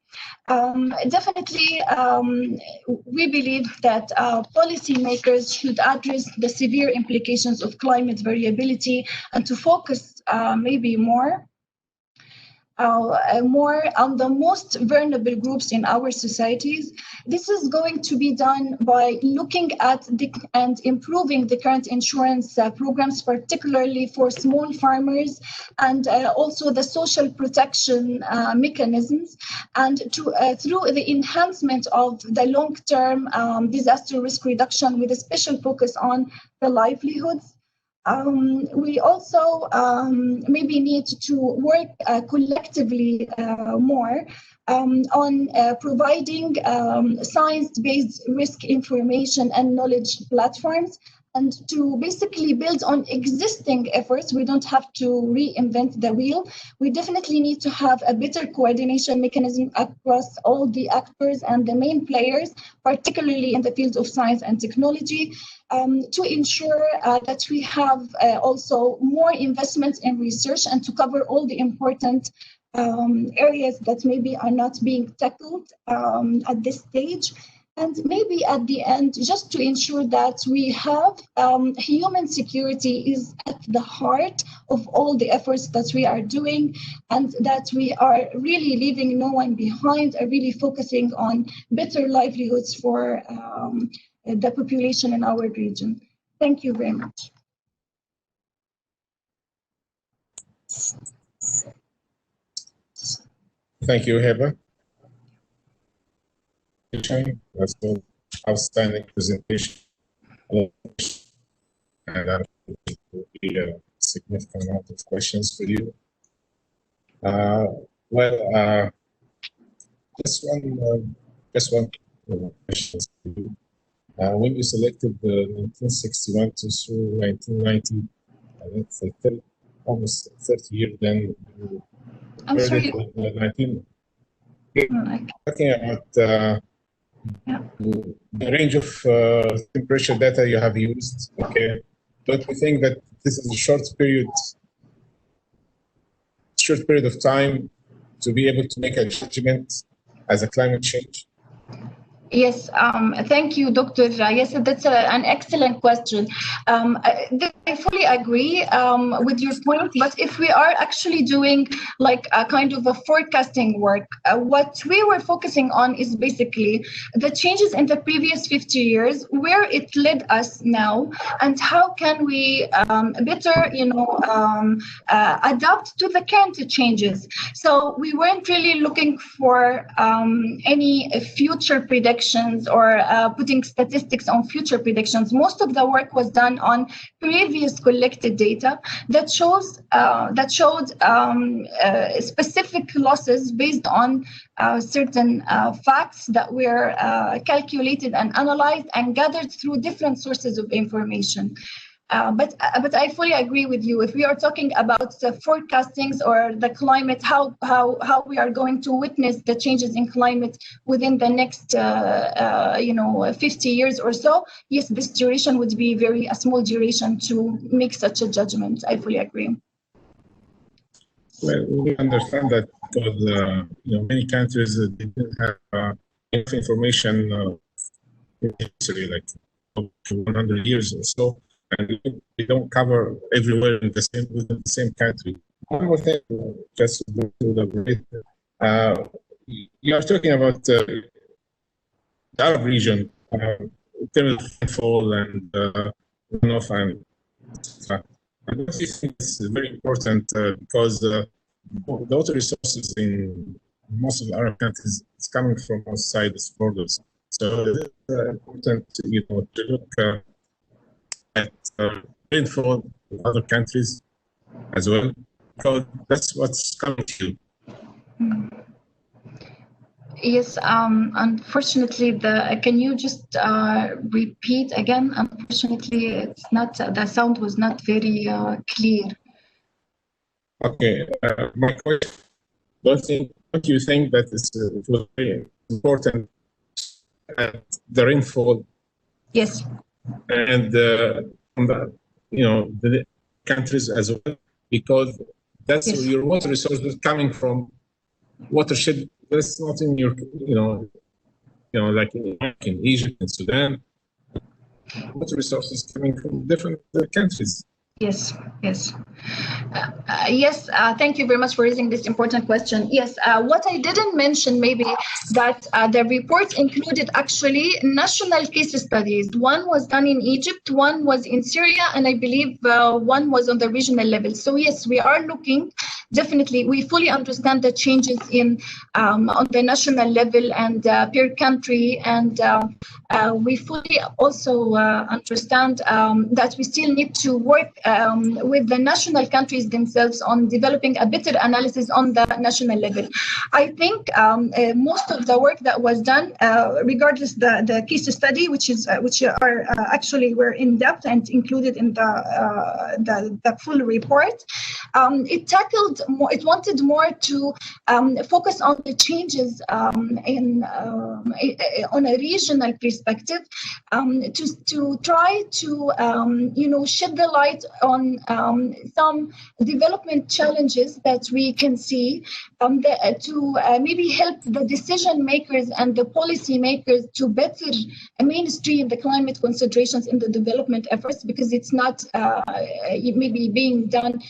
definitely we believe that policymakers should address the severe implications of climate variability and to focus maybe more on the most vulnerable groups in our societies. This is going to be done by looking at and improving the current insurance programs, particularly for small farmers, and also the social protection mechanisms, and through the enhancement of the long-term disaster risk reduction with a special focus on the livelihoods. We also maybe need to work collectively more on providing science-based risk information and knowledge platforms, and to basically build on existing efforts. We don't have to reinvent the wheel. We definitely need to have a better coordination mechanism across all the actors and the main players, particularly in the fields of science and technology, to ensure that we have also more investments in research and to cover all the important areas that maybe are not being tackled at this stage. And maybe at the end, just to ensure that we have human security is at the heart of all the efforts that we are doing, and that we are really leaving no one behind, are really focusing on better livelihoods for the population in our region. Thank you very much. Thank you, Heba. That's an outstanding presentation. And there will be a significant amount of questions for you. Just one question for you. When you selected the 1961 to 1990, that's almost 30 years, then I'm sorry. Talking about the range of temperature data you have used, okay, don't you think that this is a short period of time to be able to make a judgment as a climate change? Yes, thank you, Dr. Yes, that's an excellent question. I fully agree with your point, but if we are actually doing like a kind of a forecasting work, what we were focusing on is basically the changes in the previous 50 years, where it led us now, and how can we better, adapt to the current changes. So we weren't really looking for any future predictions or putting statistics on future predictions. Most of the work was done on previous collected data that showed specific losses based on certain facts that were calculated and analyzed and gathered through different sources of information. But I fully agree with you. If we are talking about the forecastings or the climate, how we are going to witness the changes in climate within the next 50 years or so, yes, this duration would be a small duration to make such a judgment. I fully agree. Well, we understand that because many countries didn't have enough information in history, like 100 years or so. And we don't cover everywhere within the same country. One more thing, just to go through the break. You are talking about the Arab region, in terms of rainfall and runoff, and I think it's very important because the water resources in most of the Arab countries is coming from outside its borders. So it's important, to look at rainfall in other countries as well, because that's what's coming to you. Yes, unfortunately, can you just repeat again? Unfortunately, it's not, the sound was not very clear. Okay, my question, don't you think that it was very important the rainfall? Yes. And from the countries as well, because that's Yes. your water resources coming from watershed that's not in your, like in Egypt and Sudan. Water resources coming from different countries. Yes, yes. Yes, thank you very much for raising this important question. Yes, what I didn't mention maybe that the report included actually national case studies. One was done in Egypt, one was in Syria, and I believe one was on the regional level. So yes, we are looking, definitely, we fully understand the changes in on the national level and per country, and we fully also understand that we still need to work with the national countries themselves on developing a better analysis on the national level. I think most of the work that was done, regardless the case study, which are actually were in depth and included in the full report, it tackled more. It wanted more to focus on the changes on a regional perspective, to try to shed the light on some development challenges that we can see, to maybe help the decision makers and the policy makers to better mainstream the climate considerations in the development efforts, because it's not maybe being done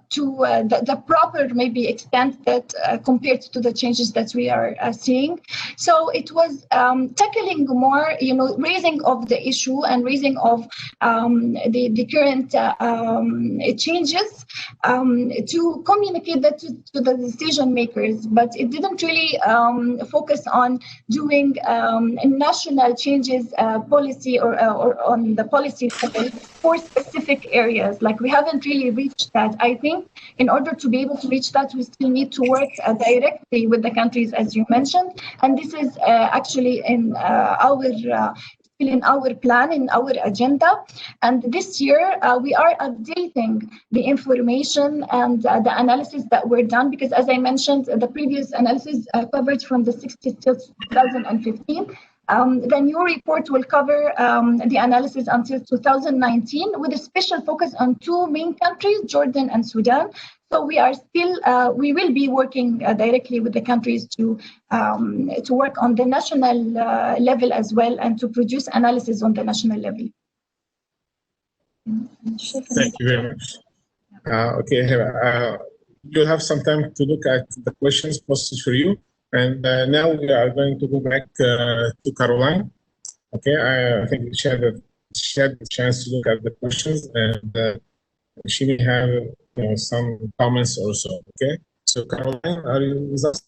to the proper maybe extent that compared to the changes that we are seeing. So it was tackling more, raising of the issue and raising of the current changes to communicate that to the decision makers. But it didn't really focus on doing national changes policy or on the policy level for specific areas. Like, we haven't really reached that. I think in order to be able to reach that, we still need to work directly with the countries, as you mentioned. And this is actually in our plan, in our agenda. And this year, we are updating the information and the analysis that were done, because as I mentioned, the previous analysis covered from the 60s till 2015. The new report will cover the analysis until 2019 with a special focus on two main countries, Jordan and Sudan. So we are still, we will be working directly with the countries to work on the national level as well and to produce analysis on the national level. Thank you very much. Okay, you'll have some time to look at the questions posted for you. And now we are going to go back to Caroline. Okay, I think she had the chance to look at the questions, and she may have some comments also. Okay, so Caroline, are you with us?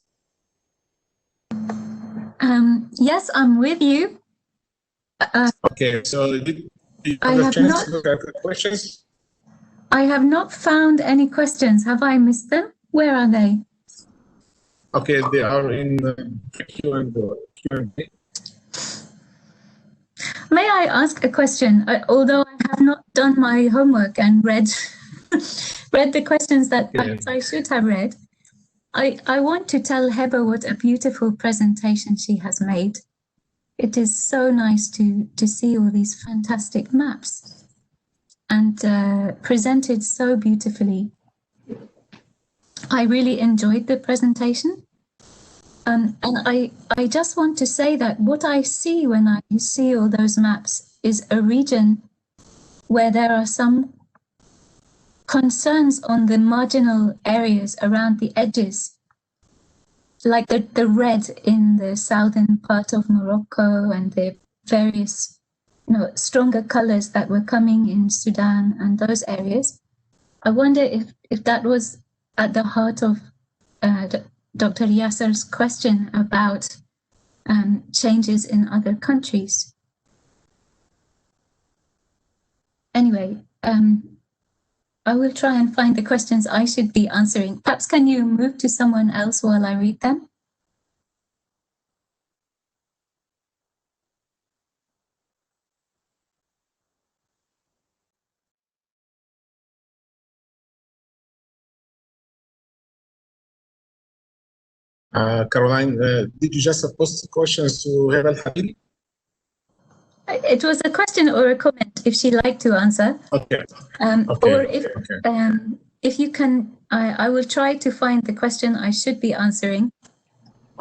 Yes, I'm with you. Okay, so did you have a chance to look at the questions? I have not found any questions. Have I missed them? Where are they? Okay, they are in the Q&A. May I ask a question? Although I have not done my homework and read the questions that I should have read, I want to tell Heba what a beautiful presentation she has made. It is so nice to see all these fantastic maps and presented so beautifully. I really enjoyed the presentation. And I just want to say that what I see when I see all those maps is a region where there are some concerns on the marginal areas around the edges, like the red in the southern part of Morocco and the various stronger colors that were coming in Sudan and those areas. I wonder if that was at the heart of Dr. Yasser's question about changes in other countries. Anyway, I will try and find the questions I should be answering. Perhaps can you move to someone else while I read them? Caroline, did you just post questions to Heba Al-Habibi? It was a question or a comment, if she'd like to answer. Okay. Or if you can, I will try to find the question I should be answering.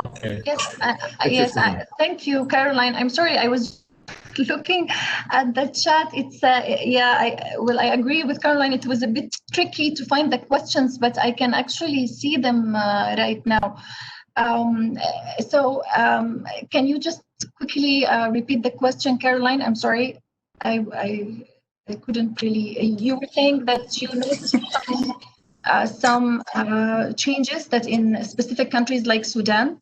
Okay. Yes, thank you, Caroline. I'm sorry, I was looking at the chat. It's I agree with Caroline. It was a bit tricky to find the questions, but I can actually see them right now. Can you just quickly repeat the question, Caroline? I'm sorry, I couldn't really. You were saying that you noticed some changes that in specific countries like Sudan.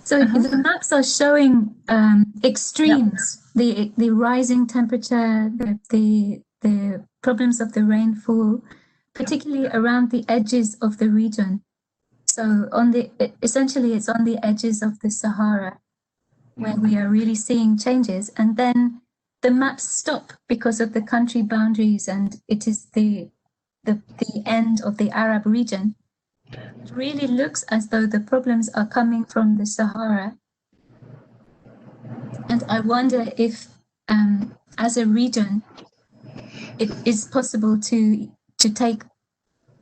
So the maps are showing extremes, the rising temperature, the problems of the rainfall, particularly around the edges of the region. So essentially it's on the edges of the Sahara where we are really seeing changes, and then the maps stop because of the country boundaries, and it is the end of the Arab region. It really looks as though the problems are coming from the Sahara. And I wonder if, as a region, it is possible to take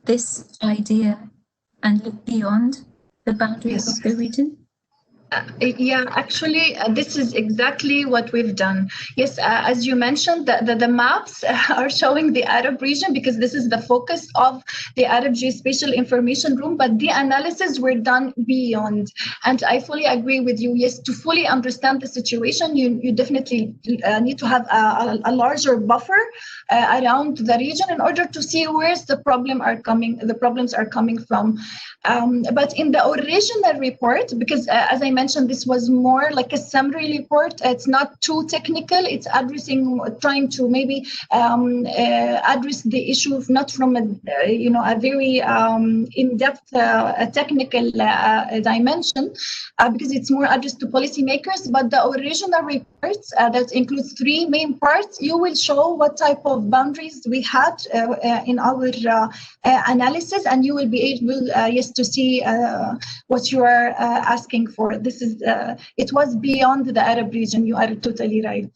this idea and look beyond the boundaries of the region. Actually, this is exactly what we've done. Yes, as you mentioned, the maps are showing the Arab region because this is the focus of the Arab Geospatial Information Room, but the analysis were done beyond. And I fully agree with you. Yes, to fully understand the situation, you definitely need to have a larger buffer around the region in order to see where's the problems are coming from. But in the original report, because as I mentioned, this was more like a summary report. It's not too technical. It's trying to maybe address the issue not from a very in-depth technical dimension, because it's more addressed to policymakers. But the original report that includes 3 main parts. You will show what type of boundaries we had in our analysis, and you will be able, yes, to see what you are asking for. This is, it was beyond the Arab region. You are totally right.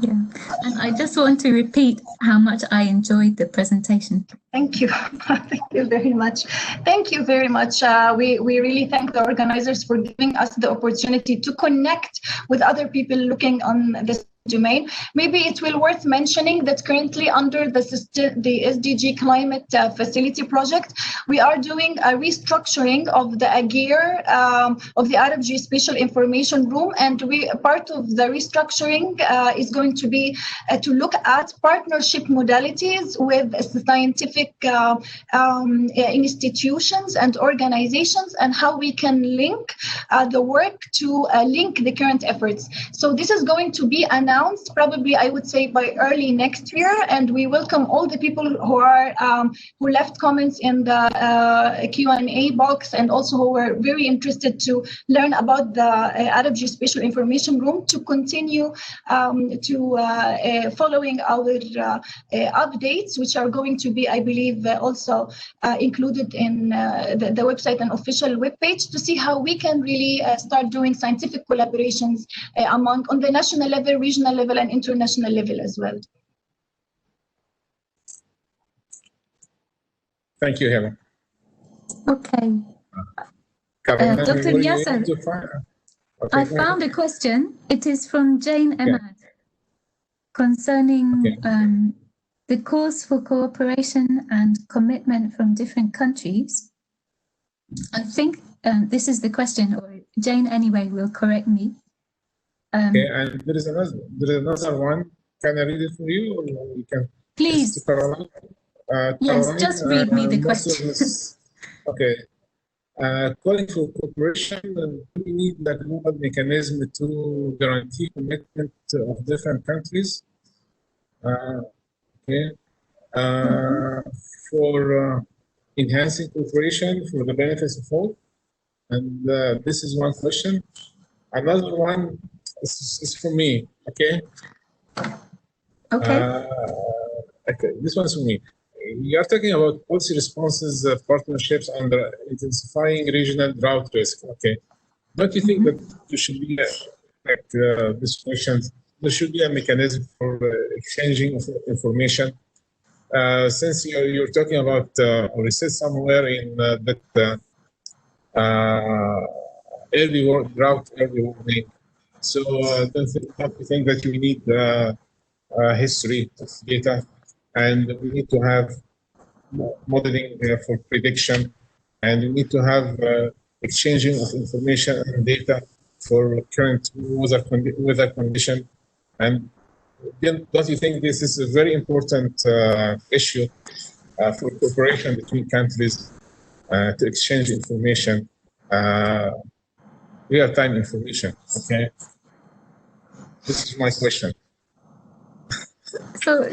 Yeah, and I just want to repeat how much I enjoyed the presentation. Thank you. Thank you very much. Thank you very much. We really thank the organizers for giving us the opportunity to connect with other people looking on this domain. Maybe it will worth mentioning that currently under the SDG Climate Facility Project, we are doing a restructuring of the AGIR, of the Arab Geospatial Information Room, and part of the restructuring is going to be to look at partnership modalities with scientific institutions and organizations, and how we can link the work to link the current efforts. So this is going to be announced probably, I would say, by early next year, and we welcome all the people who are who left comments in the Q&A box, and also who were very interested to learn about the Arab Geospatial Information Room, to continue following our updates, which are going to be, I believe, also included in the website and official webpage, to see how we can really start doing scientific collaborations on the national level, regional level, and international level as well. Thank you, Helen. Okay. Dr. Yasser, I found a question. It is from Jane Ahmad concerning the calls for cooperation and commitment from different countries. I think this is the question, or Jane anyway will correct me. Okay, and there is another one. Can I read it for you, or you can? Please. Yes, just read me the question. Okay. Calling for cooperation, we need the global mechanism to guarantee commitment of different countries. For enhancing cooperation for the benefits of all. And this is one question. Another one is for me, okay? Okay. Okay, this one's for me. You are talking about policy responses, partnerships, and intensifying regional drought risk. Okay, don't you think that there should be this question? There should be a mechanism for exchanging of information. Since you're talking about, or it says somewhere in that drought early warning. So don't you think that you need history of data? And we need to have modeling for prediction, and we need to have exchanging of information and data for current weather condition. And don't you think this is a very important issue for cooperation between countries to exchange information, real-time information? Okay, this is my question.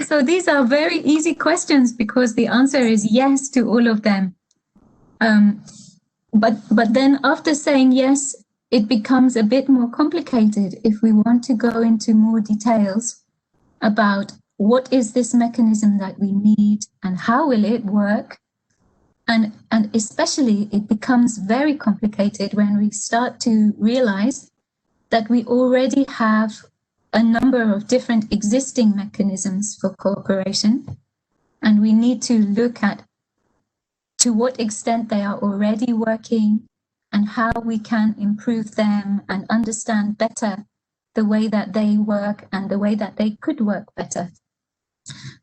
So these are very easy questions, because the answer is yes to all of them. But then after saying yes, it becomes a bit more complicated if we want to go into more details about what is this mechanism that we need and how will it work. And especially it becomes very complicated when we start to realize that we already have a number of different existing mechanisms for cooperation, and we need to look at to what extent they are already working and how we can improve them and understand better the way that they work and the way that they could work better.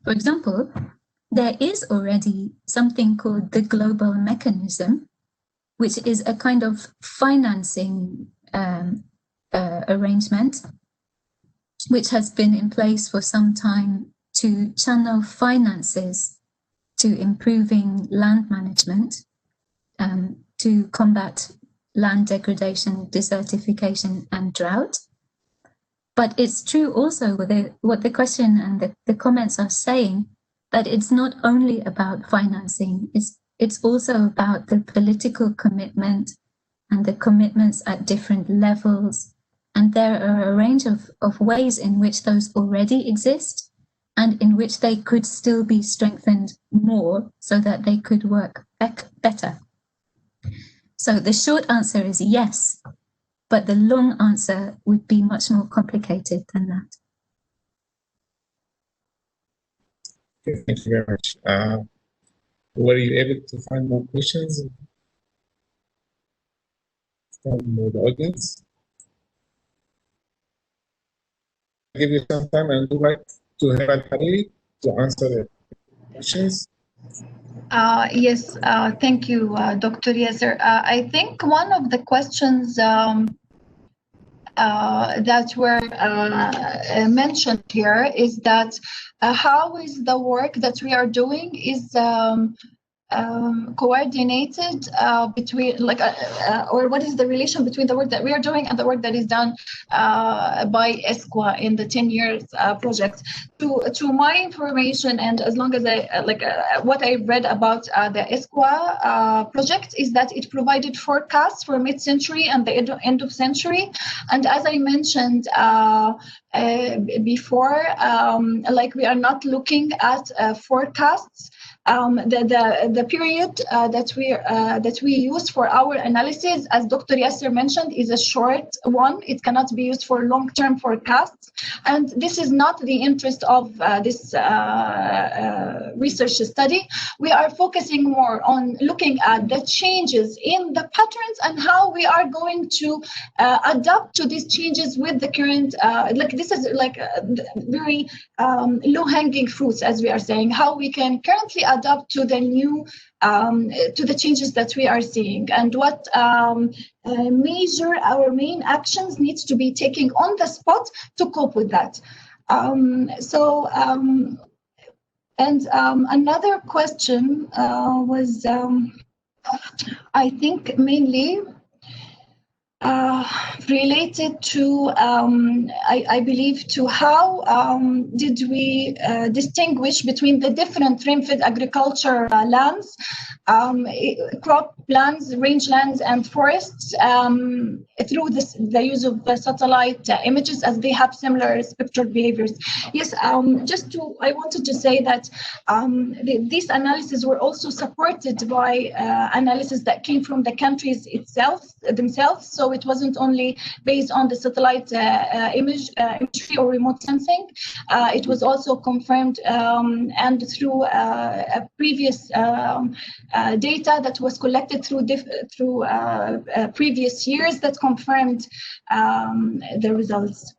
For example, there is already something called the global mechanism, which is a kind of financing arrangement, which has been in place for some time to channel finances to improving land management, to combat land degradation, desertification, and drought. But it's true also what the question and the comments are saying, that it's not only about financing, it's also about the political commitment and the commitments at different levels And there are a range of ways in which those already exist and in which they could still be strengthened more so that they could work better. So the short answer is yes, but the long answer would be much more complicated than that. Okay, thank you very much. Were you able to find more questions from the audience? I'll give you some time and would like to have Al-Hariri to answer the questions. Yes, thank you, Dr. Yasser. I think one of the questions that were mentioned here is that how is the work that we are doing is coordinated between, like, or what is the relation between the work that we are doing and the work that is done by ESQA in the 10 years project. To my information, and as long as I what I read about the ESQA project is that it provided forecasts for mid-century and the end of century. And as I mentioned before, like, we are not looking at forecasts. The period that we use for our analysis, as Dr. Yasser mentioned, is a short one. It cannot be used for long-term forecasts, and this is not the interest of this research study. We are focusing more on looking at the changes in the patterns and how we are going to adapt to these changes with the current. This is like very low-hanging fruits, as we are saying, how we can currently adapt to the new to the changes that we are seeing, and what major our main actions needs to be taken on the spot to cope with that. Another question was I think mainly related to, I believe, to how did we distinguish between the different rain-fed agriculture lands, crop lands, rangelands, and forests through the use of the satellite images, as they have similar spectral behaviors. Yes, I wanted to say that these analyses were also supported by analysis that came from the countries themselves. So it wasn't only based on the satellite imagery or remote sensing. It was also confirmed and through previous data that was collected through previous years that confirmed the results.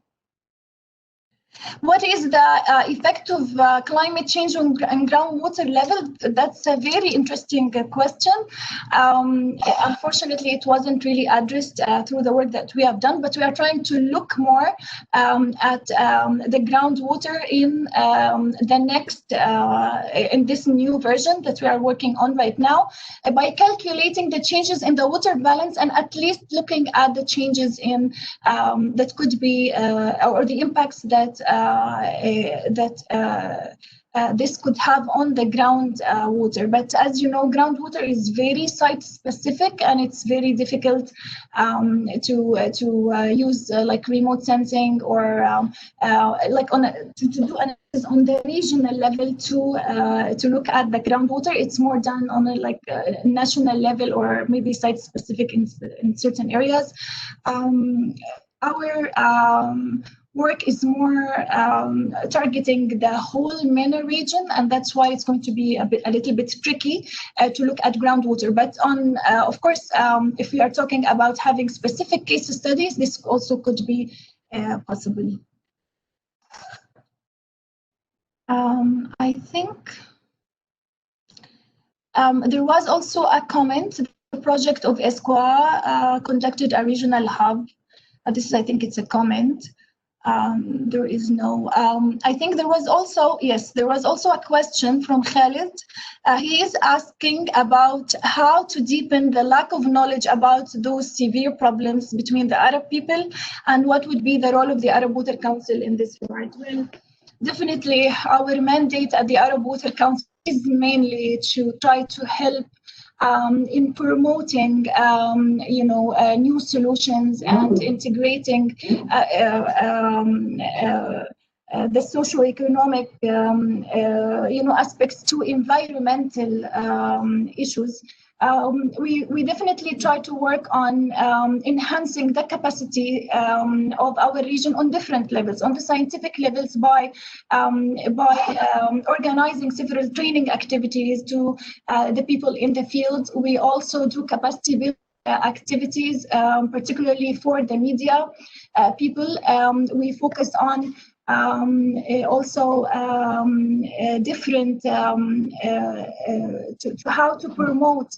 What is the effect of climate change on groundwater level? That's a very interesting question. Unfortunately, it wasn't really addressed through the work that we have done, but we are trying to look more at the groundwater in the next, in this new version that we are working on right now, by calculating the changes in the water balance and at least looking at the changes in that could be or the impacts that this could have on the groundwater. But as you know, groundwater is very site-specific, and it's very difficult to use like remote sensing or like to do analysis on the regional level to look at the groundwater. It's more done on a national level or maybe site-specific in certain areas. Our work is more targeting the whole MENA region, and that's why it's going to be a little bit tricky to look at groundwater. But on, of course, if we are talking about having specific case studies, this also could be possible. I think there was also a comment. The project of ESQA conducted a regional hub. This is, I think it's a comment. There is no, I think there was also, yes, there was also a question from Khalid. He is asking about how to deepen the lack of knowledge about those severe problems between the Arab people and what would be the role of the Arab Water Council in this regard. Well, definitely our mandate at the Arab Water Council is mainly to try to help in promoting, new solutions and integrating the socio-economic, aspects to environmental issues. We definitely try to work on enhancing the capacity of our region on different levels, on the scientific levels by organizing several training activities to the people in the field. We also do capacity building activities, particularly for the media people. We focus on also different to how to promote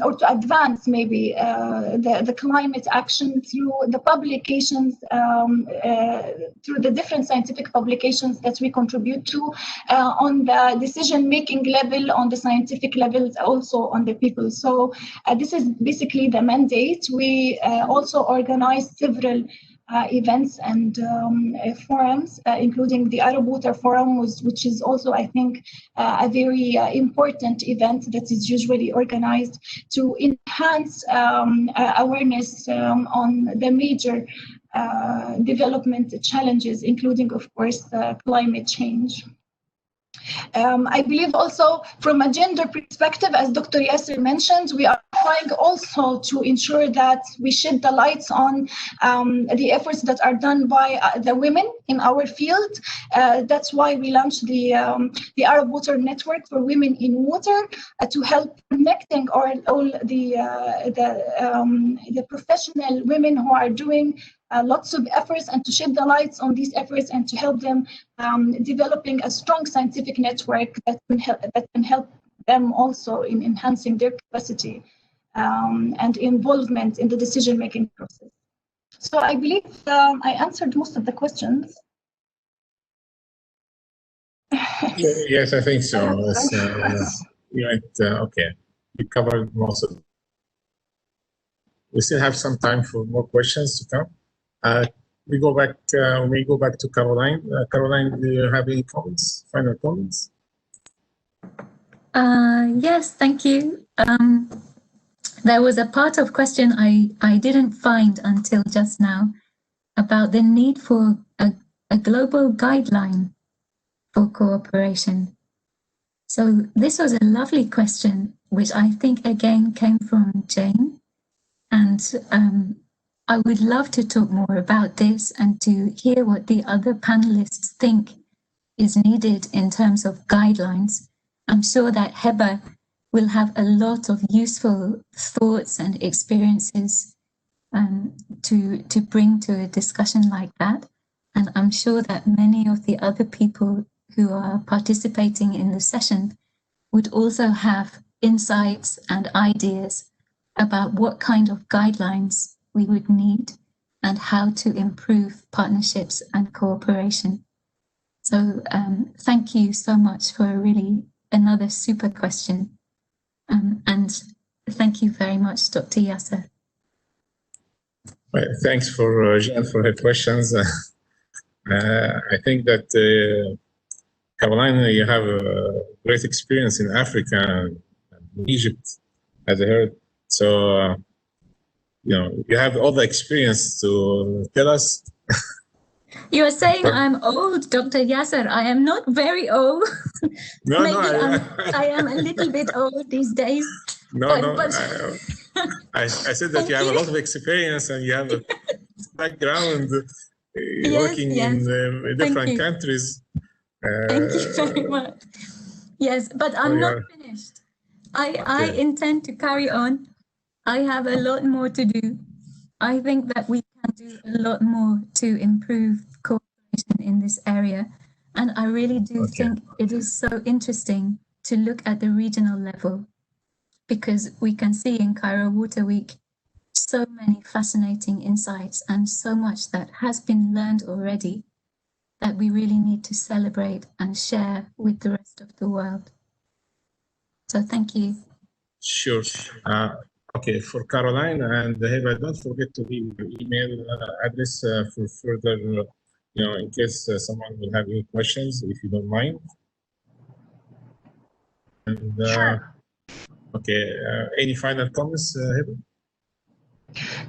or to advance maybe the climate action through the publications, through the different scientific publications that we contribute to on the decision-making level, on the scientific levels, also on the people. So this is basically the mandate. We also organize several events and forums, including the Arab Water Forum, which is also, I think, a very important event that is usually organized to enhance awareness on the major development challenges, including, of course, climate change. I believe also from a gender perspective, as Dr. Yasser mentioned, we are trying also to ensure that we shed the lights on the efforts that are done by the women in our field. That's why we launched the Arab Water Network for Women in Water to help connecting all the professional women who are doing lots of efforts, and to shed the lights on these efforts and to help them developing a strong scientific network that can help them also in enhancing their capacity and involvement in the decision-making process. So I believe I answered most of the questions. Yes, I think so. Okay, we covered most of it. We still have some time for more questions to come. We go back to Caroline. Caroline, do you have any comments, final comments? Yes, thank you. There was a part of question I didn't find until just now about the need for a global guideline for cooperation. So this was a lovely question, which I think again came from Jane. And I would love to talk more about this and to hear what the other panelists think is needed in terms of guidelines. I'm sure that Heba will have a lot of useful thoughts and experiences to bring to a discussion like that. And I'm sure that many of the other people who are participating in the session would also have insights and ideas about what kind of guidelines we would need and how to improve partnerships and cooperation. So thank you so much for really another super question. And thank you very much, Dr. Yasser. Well, thanks for Jean for her questions. I think that Caroline, you have a great experience in Africa and Egypt, as I heard. So, you have all the experience to tell us. You are saying I'm old, Dr. Yasser. I am not very old. No, I am a little bit old these days. I said that you have a lot of experience and you have a background working in different countries. Thank you very much. Yes, but I'm not finished. I intend to carry on. I have a lot more to do. I think that we can do a lot more to improve cooperation in this area. And I really do think it is so interesting to look at the regional level, because we can see in Cairo Water Week so many fascinating insights and so much that has been learned already that we really need to celebrate and share with the rest of the world. So thank you. Sure. Okay, for Caroline and Heba, don't forget to leave your email address for further, in case someone will have any questions, if you don't mind. And, sure. Okay. Any final comments, Heba?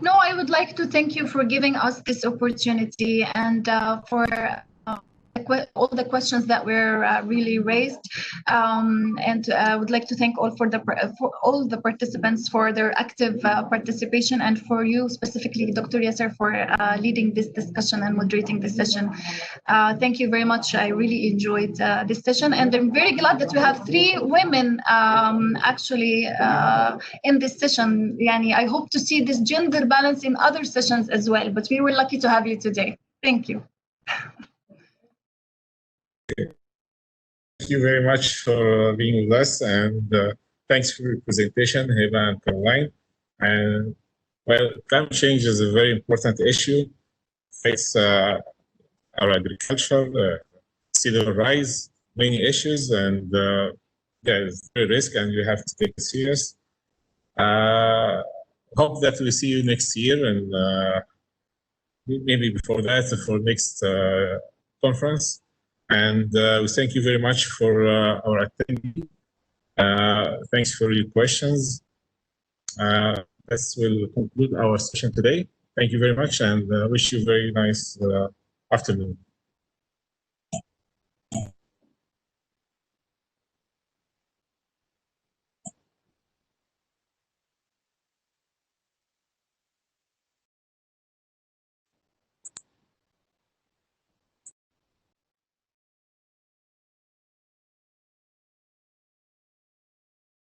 No, I would like to thank you for giving us this opportunity and for all the questions that were really raised, and I would like to thank all for all the participants for their active participation, and for you specifically, Dr. Yasser, for leading this discussion and moderating this session. Thank you very much. I really enjoyed this session, and I'm very glad that we have 3 women actually in this session. Yani, I hope to see this gender balance in other sessions as well, but we were lucky to have you today. Thank you. Thank you very much for being with us, and thanks for your presentation, Heba and Caroline. And well, climate change is a very important issue. Affects our agriculture, sea level rise, many issues, and there's a risk, and you have to take it serious. Hope that we see you next year, and maybe before that for next conference. And we thank you very much for our attendee. Thanks for your questions. This will conclude our session today. Thank you very much, and wish you a very nice afternoon.